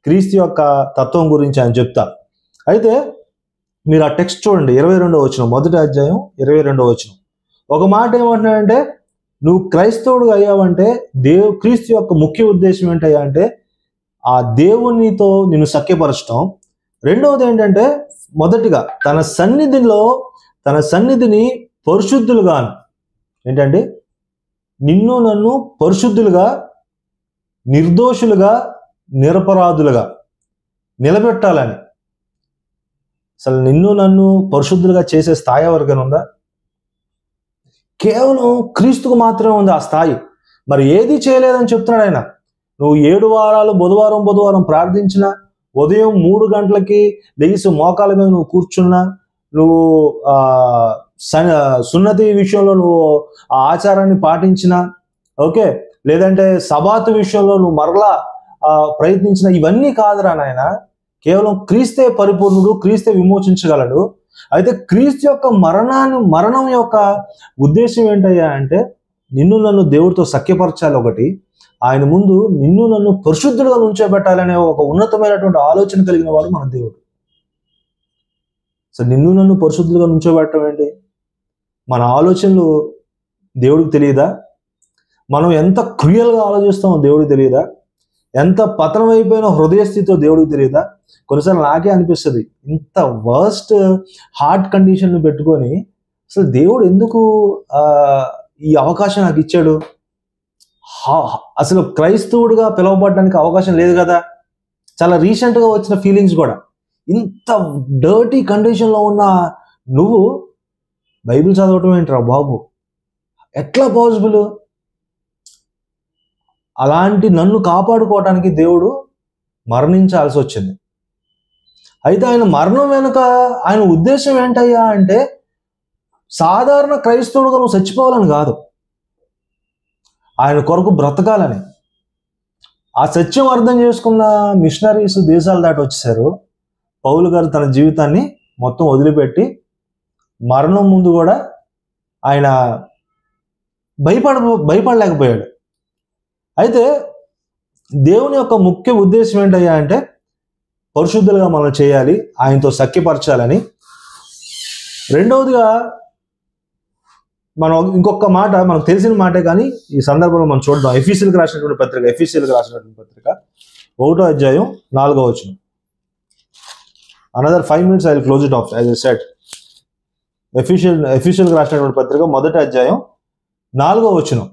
క్రీస్తు యొక్క తత్వం గురించి ఆయన చెప్తా. అయితే మీరు ఆ టెక్స్ట్ చూడండి, 22వ వచనం, మొదటి అధ్యాయం 22వ వచనం. ఒక మాట ఏమంటున్నాడంటే, నువ్వు క్రైస్తవుడుగా అయ్యావంటే క్రీస్తు యొక్క ముఖ్య ఉద్దేశం ఏంటయ్యా అంటే ఆ దేవునితో నిన్ను సఖ్యపరచడం. రెండవది ఏంటంటే, మొదటిగా తన సన్నిధిని పరిశుద్ధులుగాను, ఏంటంటే నిన్ను నన్ను పరిశుద్ధులుగా, నిర్దోషులుగా, నిరపరాధులుగా నిలబెట్టాలని. అసలు నిన్ను నన్ను పరిశుద్ధులుగా చేసే స్థాయి ఎవరికైనా ఉందా? కేవలం క్రీస్తుకు మాత్రమే ఉంది ఆ స్థాయి. మరి ఏది చేయలేదని చెప్తున్నాడు ఆయన. నువ్వు 7 వారాలు బుధవారం ప్రార్థించినా, ఉదయం 3 గంటలకి లేచి మోకాల మీద నువ్వు కూర్చున్నా, నువ్వు సున్నతి విషయంలో నువ్వు ఆ ఆచారాన్ని పాటించినా, ఓకే, లేదంటే సబాతు విషయంలో నువ్వు మరలా ప్రయత్నించిన, ఇవన్నీ కాదురా నాయన. కేవలం క్రీస్తే పరిపూర్ణుడు, క్రీస్తే విమోచించగలడు. అయితే క్రీస్తు యొక్క మరణం యొక్క ఉద్దేశం ఏంటయ్యా అంటే, నిన్ను నన్ను దేవుడితో సఖ్యపరచాలి ఒకటి, ఆయన ముందు నిన్ను నన్ను పరిశుద్ధులుగా ఉంచబెట్టాలనే ఒక ఉన్నతమైనటువంటి ఆలోచన కలిగిన వాడు మన దేవుడు. సో నిన్ను నన్ను పరిశుద్ధులుగా ఉంచబెట్టడం ఏంటి? మన ఆలోచనలు దేవుడికి తెలియదా? మనం ఎంత క్రియల్గా ఆలోచిస్తామో దేవుడికి తెలియదా? ఎంత పతనం అయిపోయిన హృదయ స్థితితో దేవుడికి తెలియదా? కొన్నిసార్లు నాకే అనిపిస్తుంది, ఇంత వర్స్ట్ హార్ట్ కండిషన్ పెట్టుకొని అసలు దేవుడు ఎందుకు ఈ అవకాశం నాకు ఇచ్చాడు? అసలు క్రైస్తవుడిగా పిలువబడడానికి అవకాశం లేదు కదా. చాలా రీసెంట్గా వచ్చిన ఫీలింగ్స్ కూడా, ఇంత డర్టీ కండిషన్లో ఉన్న నువ్వు బైబిల్ చదవటం ఏంట్రా బాబు, ఎట్లా పాసిబుల్? అలాంటి నన్ను కాపాడుకోవటానికి దేవుడు మరణించాల్సి వచ్చింది. అయితే ఆయన మరణం వెనుక ఆయన ఉద్దేశం ఏంటయ్యా అంటే, సాధారణ క్రైస్తవుడుగా నువ్వు చచ్చిపోవాలని కాదు, ఆయన కొరకు బ్రతకాలని. ఆ సత్యం అర్థం చేసుకున్న మిషనరీస్ దేశాలు దాటి వచ్చేసారు. పౌలు గారు తన జీవితాన్ని మొత్తం వదిలిపెట్టి మరణం ముందు కూడా ఆయన భయపడలేకపోయాడు. అయితే దేవుని యొక్క ముఖ్య ఉద్దేశం ఏంటయ్యా అంటే, పరిశుద్ధులుగా మనం చేయాలి, ఆయనతో సఖ్యపరచాలని. రెండవదిగా మనం ఇంకొక మాట, మనకు తెలిసిన మాటే కానీ ఈ సందర్భంలో మనం చూద్దాం. ఎఫీసీయులకు రాసినటువంటి పత్రిక 1వ అధ్యాయం 4వ వచనం. Another 5 minutes I will close it off. As I said, ఎఫీసీయులకు రాసినటువంటి పత్రిక 1వ అధ్యాయం 4వ వచనం.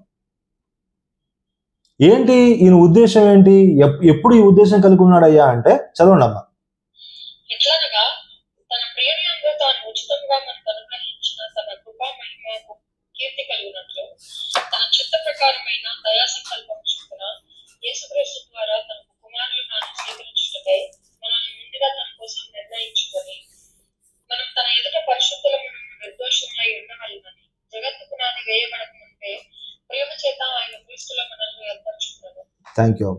ఏంటి ఈయన ఉద్దేశం ఏంటి? ఎప్పుడు ఈ ఉద్దేశం కలిగి ఉన్నాడయ్యా అంటే, చదవండి అమ్మా. ఎట్లనగా తన ప్రియనియందు తాను ఉచితంగా మనకు అనుగ్రహించిన తన కృపా మహిమకు కీర్తి కలుగునట్లు తన చిత్త ప్రకారమైన దయా సంకల్పం చొప్పున యేసుక్రీస్తు ద్వారా తన కుమారులను స్వీకరించుటకై మనల్ని ముందుగా తన కోసం నిర్ణయించుకొని మనం తన ఎదుట పరిశుద్ధులము నిర్దోషములై ఉండవలెనని జగత్తు పునాది వేయబడక ముందే ప్రేమ చేత ఆయన క్రీస్తులో మనల్ని ఏర్పరచుకున్నాడు. Thank you.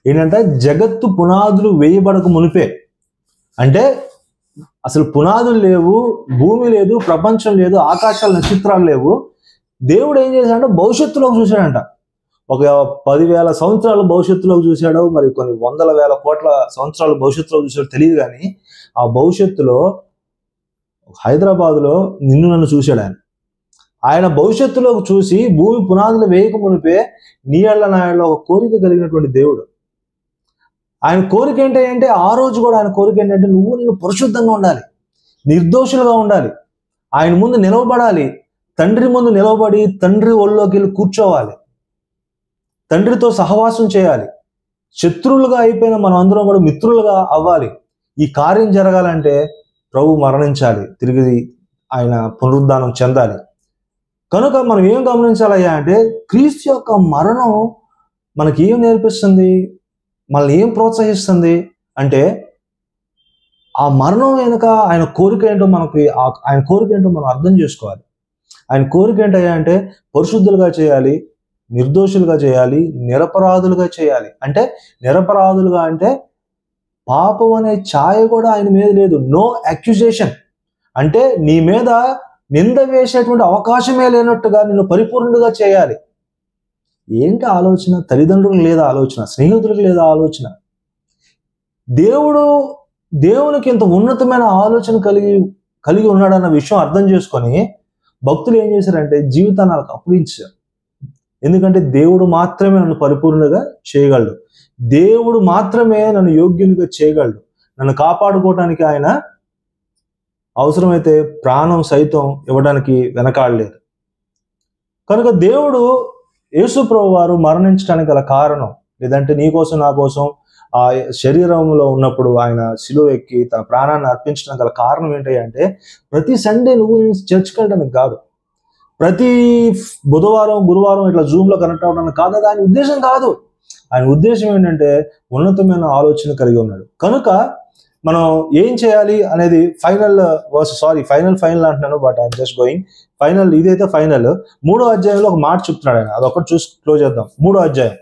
ఏంటంటే జగత్తు పునాదులు వేయబడక మునిపే, అంటే అసలు పునాదులు లేవు, భూమి లేదు, ప్రపంచం లేదు, ఆకాశాల నక్షత్రాలు లేవు. దేవుడు ఏం చేశాడంటే భవిష్యత్తులోకి చూశాడంట. ఒక 10,000 సంవత్సరాలు భవిష్యత్తులోకి చూశాడు, మరి కొన్ని 100,000 కోట్ల సంవత్సరాలు భవిష్యత్తులోకి చూశాడు తెలియదు. కానీ ఆ భవిష్యత్తులో హైదరాబాద్లో నిన్ను నన్ను చూశాడు ఆయన. ఆయన భవిష్యత్తులోకి చూసి భూమి పునాదులు వేయక మునిపే నీళ్ళ నాయళ్ళ ఒక కోరిక కలిగినటువంటి దేవుడు. ఆయన కోరిక ఏంటంటే, ఆ రోజు కూడా ఆయన కోరిక ఏంటంటే, నువ్వు పరిశుద్ధంగా ఉండాలి, నిర్దోషులుగా ఉండాలి, ఆయన ముందు నిలవబడాలి, తండ్రి ముందు నిలవబడి తండ్రి ఒళ్ళోకి వెళ్ళి కూర్చోవాలి, తండ్రితో సహవాసం చేయాలి. శత్రువులుగా అయిపోయిన మనం అందరం కూడా మిత్రులుగా అవ్వాలి. ఈ కార్యం జరగాలంటే ప్రభు మరణించాలి, తిరిగి ఆయన పునరుద్ధానం చెందాలి. కనుక మనం ఏం గమనించాలయ్యా అంటే, క్రీస్తు యొక్క మరణం మనకి ఏం నేర్పిస్తుంది, మనల్ని ఏం ప్రోత్సహిస్తుంది అంటే, ఆ మరణం వెనుక ఆయన కోరిక ఏంటో ఆయన కోరిక ఏంటో మనం అర్థం చేసుకోవాలి. ఆయన కోరిక ఏంటయ్యా అంటే, పరిశుద్ధులుగా చేయాలి, నిర్దోషులుగా చేయాలి, నిరపరాధులుగా చేయాలి. అంటే నిరపరాధులుగా అంటే పాపం అనే ఛాయ కూడా ఆయన మీద లేదు. నో అక్యుజేషన్, అంటే నీ మీద నింద వేసేటువంటి అవకాశమే లేనట్టుగా నిన్ను పరిపూర్ణుడిగా చేయాలి. ఏంటి ఆలోచన? తల్లిదండ్రులకు లేదా ఆలోచన, స్నేహితులకు లేదా ఆలోచన? దేవునికి ఇంత ఉన్నతమైన ఆలోచన కలిగి ఉన్నాడన్న విషయం అర్థం చేసుకొని భక్తులు ఏం చేశారంటే జీవితాన్ని వాళ్ళకి అప్పగించారు. ఎందుకంటే దేవుడు మాత్రమే నన్ను పరిపూర్ణంగా చేయగలడు, దేవుడు మాత్రమే నన్ను యోగ్యునిగా చేయగలడు. నన్ను కాపాడుకోవటానికి ఆయన అవసరమైతే ప్రాణం సైతం ఇవ్వడానికి వెనకాడలేదు. కనుక దేవుడు యేసుప్రభు వారు మరణించడానికి గల కారణం, లేదంటే నీ కోసం నా కోసం ఆ శరీరంలో ఉన్నప్పుడు ఆయన శిలువ ఎక్కి తన ప్రాణాన్ని అర్పించడానికి గల కారణం ఏంటి అంటే, ప్రతి సండే నువ్వు చర్చ్కి వెళ్ళడానికి కాదు, ప్రతి బుధవారం గురువారం ఇట్లా జూమ్లో కనెక్ట్ అవ్వడానికి కాదు. అది ఆయన ఉద్దేశం కాదు. ఆయన ఉద్దేశం ఏంటంటే ఉన్నతమైన ఆలోచన కలిగి ఉన్నాడు. కనుక మనం ఏం చేయాలి అనేది ఫైనల్ అంటున్నాను, but I'm just going final. ఇదైతే ఫైనల్. 3వ అధ్యాయంలో ఒక మాట చెప్తున్నాడు ఆయన, అదొకటి చూసి క్లోజ్ చేద్దాం. 3వ అధ్యాయం,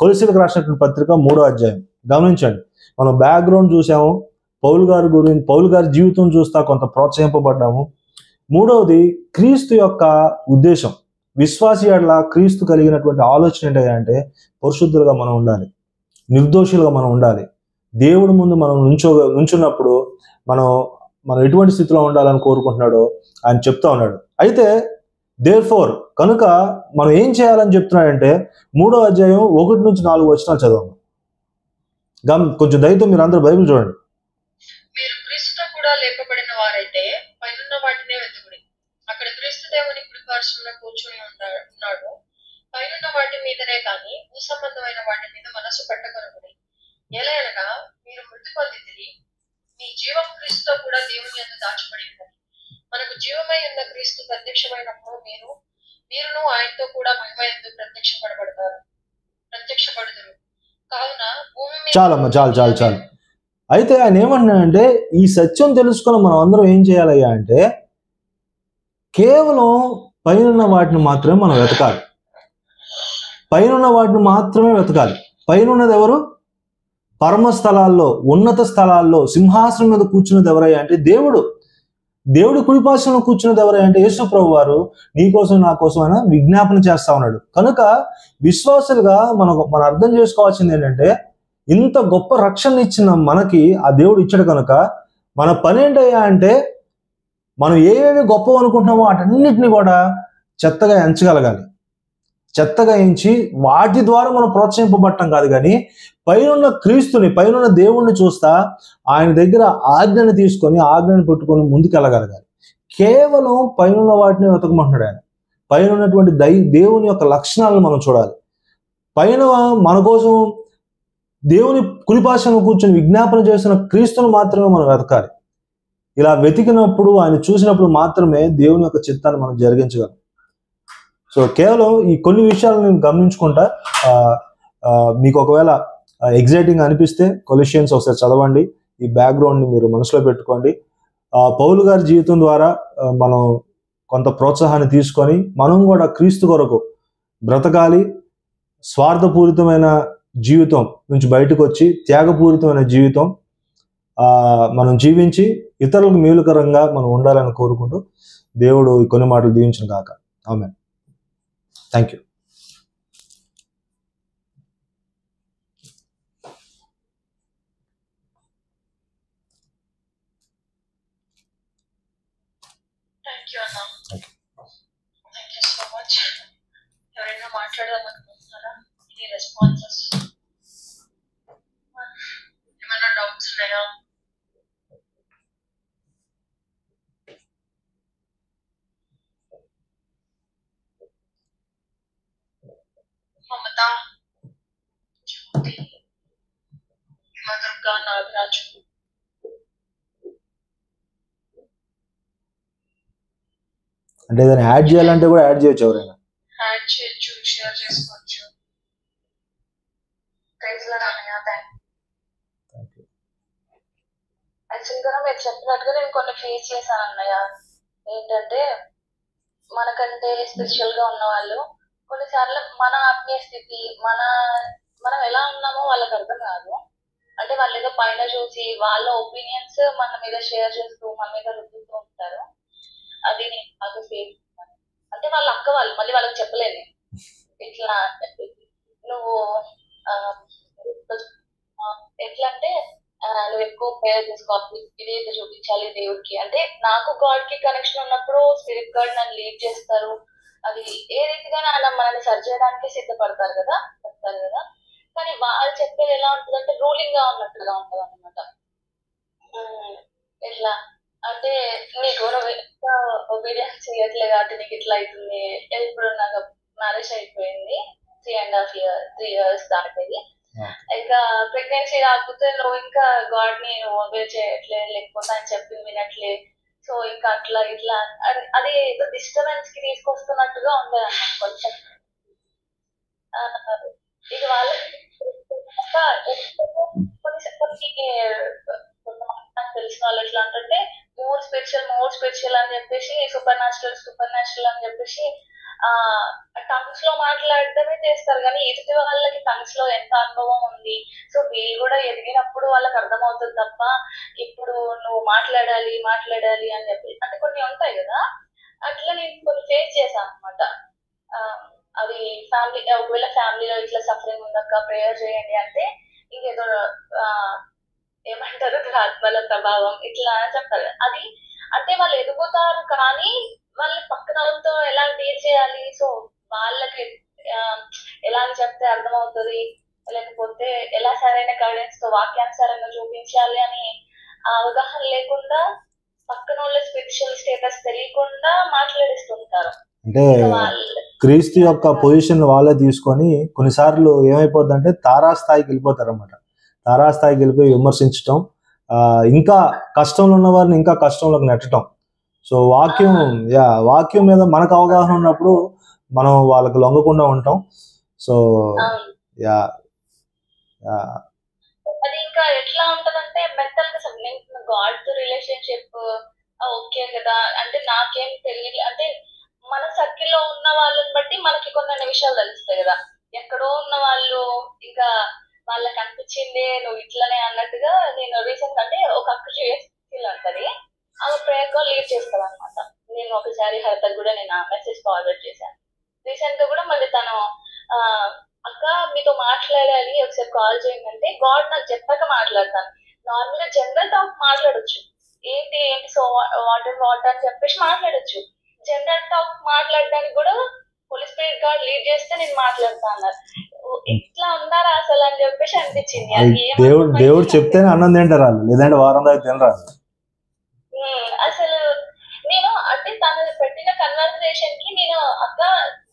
కొలస్సీలకు రాసినటువంటి పత్రిక 3వ అధ్యాయం గమనించండి. మనం బ్యాక్గ్రౌండ్ చూసాము, పౌలు గారి జీవితం చూస్తా కొంత ప్రోత్సహింపబడ్డాము. 3వది క్రీస్తు యొక్క ఉద్దేశం. విశ్వాసి యెడల క్రీస్తు కలిగినటువంటి ఆలోచన ఏంటంటే, పరిశుద్ధులుగా మనం ఉండాలి, నిర్దోషులుగా మనం ఉండాలి. దేవుడి ముందు మనం నుంచున్నప్పుడు మనం ఎటువంటి స్థితిలో ఉండాలని కోరుకుంటున్నాడో ఆయన చెప్తా ఉన్నాడు. అయితే దేర్ఫోర్ కనుక మనం ఏం చేయాలని చెప్తున్నాడంటే, 3వ అధ్యాయం 1 నుంచి 4 వచనాలు చదవండి. కొంచెం దయతో మీరు అందరూ బైబిల్ చూడండి. మీరు క్రీస్తుతో కూడా లేపబడిన వారైతే పైనున్న వాటినే వెతుకుడి, అక్కడ క్రీస్తు దేవుని కుడి పార్శ్వమున కూర్చొని ఉన్నాడు. పైనున్న వాటి మీదనే కానీ భూ సంబంధమైన వాటి మీద మనసు పెట్టకొనకుడి. ఎలాగనగా మీరు మృతి పొందితిరి, మీ జీవం క్రీస్తుతో కూడా దేవుని యందు దాచబడి ఉన్నది. మనకు జీవమై ఉన్న క్రీస్తు ప్రత్యక్షమైనప్పుడు మీరును ఆయనతో కూడా మహిమ యందు ప్రత్యక్షపడుదురు. కావున భూమి మీద చాలమ్మా, చాలు. అయితే ఆయన ఏమంటున్నాడంటే, ఈ సత్యం తెలుసుకుని మనం అందరం ఏం చేయాలయ్యా అంటే, కేవలం పైన వాటిని మాత్రమే మనం వెతకాలి. పైన వాటిని మాత్రమే వెతకాలి. పైన ఉన్నది ఎవరు? పరమ స్థలాల్లో, ఉన్నత స్థలాల్లో సింహాసనం మీద కూర్చున్నది ఎవరయ్యా అంటే దేవుడు కుడిపార్శ్వంలో కూర్చున్నది ఎవరయ్యా అంటే యేసు ప్రభు వారు నీ కోసం నా కోసం ఆయన విజ్ఞాపన చేస్తా ఉన్నాడు. కనుక విశ్వాసులుగా మనం అర్థం చేసుకోవాల్సింది ఏంటంటే, ఇంత గొప్ప రక్షణ ఇచ్చిన మనకి ఆ దేవుడు ఇచ్చాడు కనుక మన పని ఏంటయ్యా అంటే, మనం ఏవేవి గొప్ప అనుకుంటున్నామో వాటన్నిటిని కూడా చెత్తగా ఎంచగలగాలి. చెత్తగా ఎంచి వాటి ద్వారా మనం ప్రోత్సహింపబడటం కాదు, కానీ పైనున్న క్రీస్తుని, పైనున్న దేవుణ్ణి చూస్తా ఆయన దగ్గర ఆజ్ఞని తీసుకొని ఆజ్ఞని పెట్టుకొని ముందుకెళ్ళగలగాలి. కేవలం పైనున్న వాటిని వెతకమంటున్నాడు ఆయన. పైన ఉన్నటువంటి దేవుని యొక్క లక్షణాలను మనం చూడాలి. పైన మన కోసం దేవుని కుడిపార్శ్వంలో కూర్చొని విజ్ఞాపన చేసిన క్రీస్తును మాత్రమే మనం వెతకాలి. ఇలా వెతికినప్పుడు, ఆయన చూసినప్పుడు మాత్రమే దేవుని యొక్క చిత్తాన్ని మనం జరిగించగలం. సో కేవలం ఈ కొన్ని విషయాలను నేను గమనించుకుంటా, మీకు ఒకవేళ ఎగ్జైటింగ్ అనిపిస్తే కొలెషియన్స్ ఒకసారి చదవండి. ఈ బ్యాక్గ్రౌండ్ని మీరు మనసులో పెట్టుకోండి. పౌలు గారి జీవితం ద్వారా మనం కొంత ప్రోత్సాహాన్ని తీసుకొని మనం కూడా క్రీస్తు కొరకు బ్రతకాలి. స్వార్థపూరితమైన జీవితం నుంచి బయటకు వచ్చి త్యాగపూరితమైన జీవితం మనం జీవించి ఇతరులకు మేలుకరంగా మనం ఉండాలని కోరుకుంటూ దేవుడు ఈ కొన్ని మాటలు దీవించిన కాక. Amen. Thank you. Thank you so much. ఎవరైనా మాట్లాడదాం అనుకుంటున్నారా? Any responses? ఏమైనా డౌట్స్ ఉన్నాయా? మమత, జ్యోతి, దుర్గా, నాగరాజు. అంటే ఏదైనా యాడ్ చేయాలంటే కూడా యాడ్ చేయొచ్చు, ఎవరైనా యాడ్ చేయొచ్చు, షేర్ చేసుకోవచ్చు. యాక్చువల్గా మీరు చెప్పినట్టుగా నేను కొన్ని ఫేస్ చేశాను అన్నయ్య. ఏంటంటే మనకంటే స్పెషల్ గా ఉన్న వాళ్ళు కొన్నిసార్లు మన ఆత్మీయ స్థితి మనం ఎలా ఉన్నామో వాళ్ళకి అర్థం కాదు. అంటే వాళ్ళు ఏదో పైన చూసి వాళ్ళ ఒపీనియన్స్ మన మీద షేర్ చేస్తూ మన మీద రుద్దుతూ ఉంటారు. అది నేను బాగా ఫేస్ చేస్తాను. అంటే వాళ్ళ అక్క వాళ్ళు, మళ్ళీ వాళ్ళకి చెప్పలేను ఇట్లా నువ్వు ఎట్లా అంటే నువ్వు ఎక్కువ ప్రేయర్ చేసుకోవాలి, ఇది చూపించాలి దేవుడికి. అంటే నాకు గాడ్ కి కనెక్షన్ ఉన్నప్పుడు స్పిరిట్ గాడ్ నన్ను లీడ్ చేస్తారు. అది ఏ రీతిగా ఆయన మనల్ని సరి చేయడానికి సిద్ధపడతారు కదా, చెప్తారు కదా. కానీ వాళ్ళు చెప్పేది ఎలా ఉంటుందంటే రూలింగ్ గా ఉన్నట్టుగా ఉంటుంది అనమాట. ఎట్లా అంటే నీకు ఒబీడియన్స్ చేయట్లేదు కాబట్టి నీకు ఇట్లా అవుతుంది. ఇప్పుడు నాకు మ్యారేజ్ అయిపోయింది, 3 years దాటేది. ఇంకా ప్రెగ్నెన్సీ రాకపోతే నువ్వు ఇంకా గాడ్ ని ఒబే చేయట్లేదు, లేకపోతే ఆయన చెప్పింది వినట్లే. సో ఇంకా అట్లా ఇట్లా అది డిస్టర్బెన్స్ కి తీసుకొస్తున్నట్టుగా ఉండదు అన్నమాట కొంచెం. ఇది వాళ్ళకి తెలిసిన వాళ్ళు ఎట్లా అంటే మోర్ స్పిరిచువల్ అని చెప్పేసి, సూపర్ న్యాచురల్ అని చెప్పేసి టంగ్స్ లో మాట్లాడటమే చేస్తారు. కానీ ఎదుటి వాళ్ళకి టంగ్స్ లో ఎంత అనుభవం ఉంది, సో వీళ్ళు కూడా ఎదిగినప్పుడు వాళ్ళకి అర్థమవుతుంది తప్ప ఇప్పుడు నువ్వు మాట్లాడాలి అని చెప్పి అంటే కొన్ని ఉంటాయి కదా. అట్లా నేను కొన్ని ఫేస్ చేశాను అనమాట. అది ఫ్యామిలీ, ఒకవేళ ఫ్యామిలీలో ఇట్లా సఫరింగ్ ఉందక్క ప్రేయర్ చేయండి అంటే ఇంకేదో ఏమంటారు ఆత్మల ప్రభావం ఇట్లా చెప్తారు. అది అంటే వాళ్ళు ఎదుగుతారు కానీ వాళ్ళ పక్కన వాళ్ళతో ఎలా డీల్ చేయాలి, సో వాళ్ళకి ఎలా అని చెప్తే అర్థమవుతుంది, లేకపోతే ఎలా సరైన గైడెన్స్ తో వాక్యానుసారంగా చూపించాలి అని అవగాహన లేకుండా పక్కన వాళ్ళ స్పిరిచువల్ స్టేటస్ తెలియకుండా మాట్లాడిస్తుంటారు. అంటే క్రీస్తు యొక్క పొజిషన్ వాళ్ళే తీసుకొని కొన్నిసార్లు ఏమైపోద్ది అంటే తారాస్థాయికి వెళ్ళిపోతారు అనమాట. తారాస్థాయికి వెళ్ళిపోయి విమర్శించటం, ఇంకా కష్టంలో ఉన్న వారిని ఇంకా కష్టంలోకి నెట్టడం. సో వాక్యం, వాక్యం మీద మనకు అవగాహన ఉన్నప్పుడు మనం వాళ్ళకి లొంగకుండా ఉంటాం. సో యా అది ఇంకా ఎట్లా ఉంటదంటే మెంటల్ గా గాడ్ తో రిలేషన్షిప్ ఓకే కదా, అంటే నాకేం తెలియదు అంటే మన సర్కిల్లో ఉన్న వాళ్ళని బట్టి మనకి కొన్ని విషయాలు తెలుస్తాయి కదా. ఎక్కడో ఉన్న వాళ్ళు ఇంకా వాళ్ళకి అనిపించింది నువ్వు ఇట్లనే అన్నట్టుగా. నేను రీసెంట్ అంటే ఒక అక్క అంటది, ఆమె ప్రేయర్ కాల్ లీడ్ చేస్తాను అనమాట. నేను ఒకసారి హరితకు కూడా నేను ఆ మెసేజ్ ఫార్వర్డ్ చేశాను. రీసెంట్ గా కూడా మళ్ళీ తను అక్క మీతో మాట్లాడాలి ఒకసారి కాల్ చేయండి అంటే, గాడ్ నాకు చెప్పాక మాట్లాడతాను. నార్మల్ గా జనరల్ టాక్ మాట్లాడొచ్చు, ఏంటి ఏంటి సో వాట్ అని చెప్పేసి మాట్లాడొచ్చు. జనరల్ టాక్ మాట్లాడడానికి కూడా హోలీ స్పిరిట్ గాడ్ లీడ్ చేస్తే నేను మాట్లాడతా అన్నారు. ఇట్లా ఉన్నారా అసలు అని చెప్పేసి అనిపించింది. దేవుడు చెప్తేనే అన్నం తింటారు వాళ్ళు, లేదంటే వారం దాకా తినరాదు. అసలు నేను అంటే తను పెట్టిన కన్వర్సేషన్ కి నేను అక్క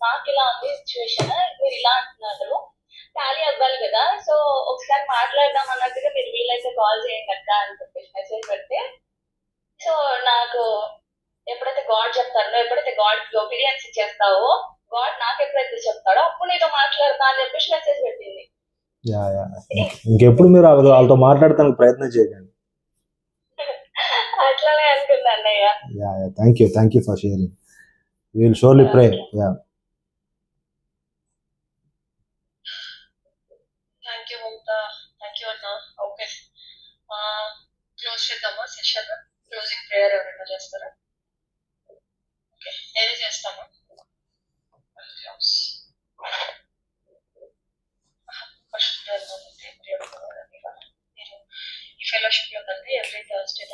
నాకు ఇలా ఉంది సిచ్యువేషన్, మీరు ఇలా అంటున్నారు ఖాళీ అవ్వాలి కదా, సో ఒకసారి మాట్లాడదాం అన్నట్టుగా మీరు వీలైతే కాల్ చేయండి అక్క అని చెప్పేసి మెసేజ్ పెడితే, సో నాకు ఎప్పుడైతే గాడ్ చెప్తారో, ఎప్పుడైతే గాడ్ కి ఒబీడియన్స్ ఇచ్చేస్తావో, గాడ్ నాకు ఎప్పుడైతే చెప్తాడో అప్పుడు నీతో మాట్లాడతా అని చెప్పేసి మెసేజ్ పెట్టింది. ఇంకెప్పుడు మీరు వాళ్ళతో మాట్లాడటానికి ప్రయత్నం చేయండి. అట్లానే అనుకున్నా అన్నయ్య. Thank you for sharing. We will surely pray. Thank you అన్న. ఓకే, క్లోజ్ చేద్దామా సెషన్? క్లోజింగ్ ప్రేయర్ ఎవరైనా చేస్తారా? ఓకే, నేనే చేస్తాను. మీరు ఈ ఫెలోషిప్ లో కంటే ఎవ్రీ థర్స్డే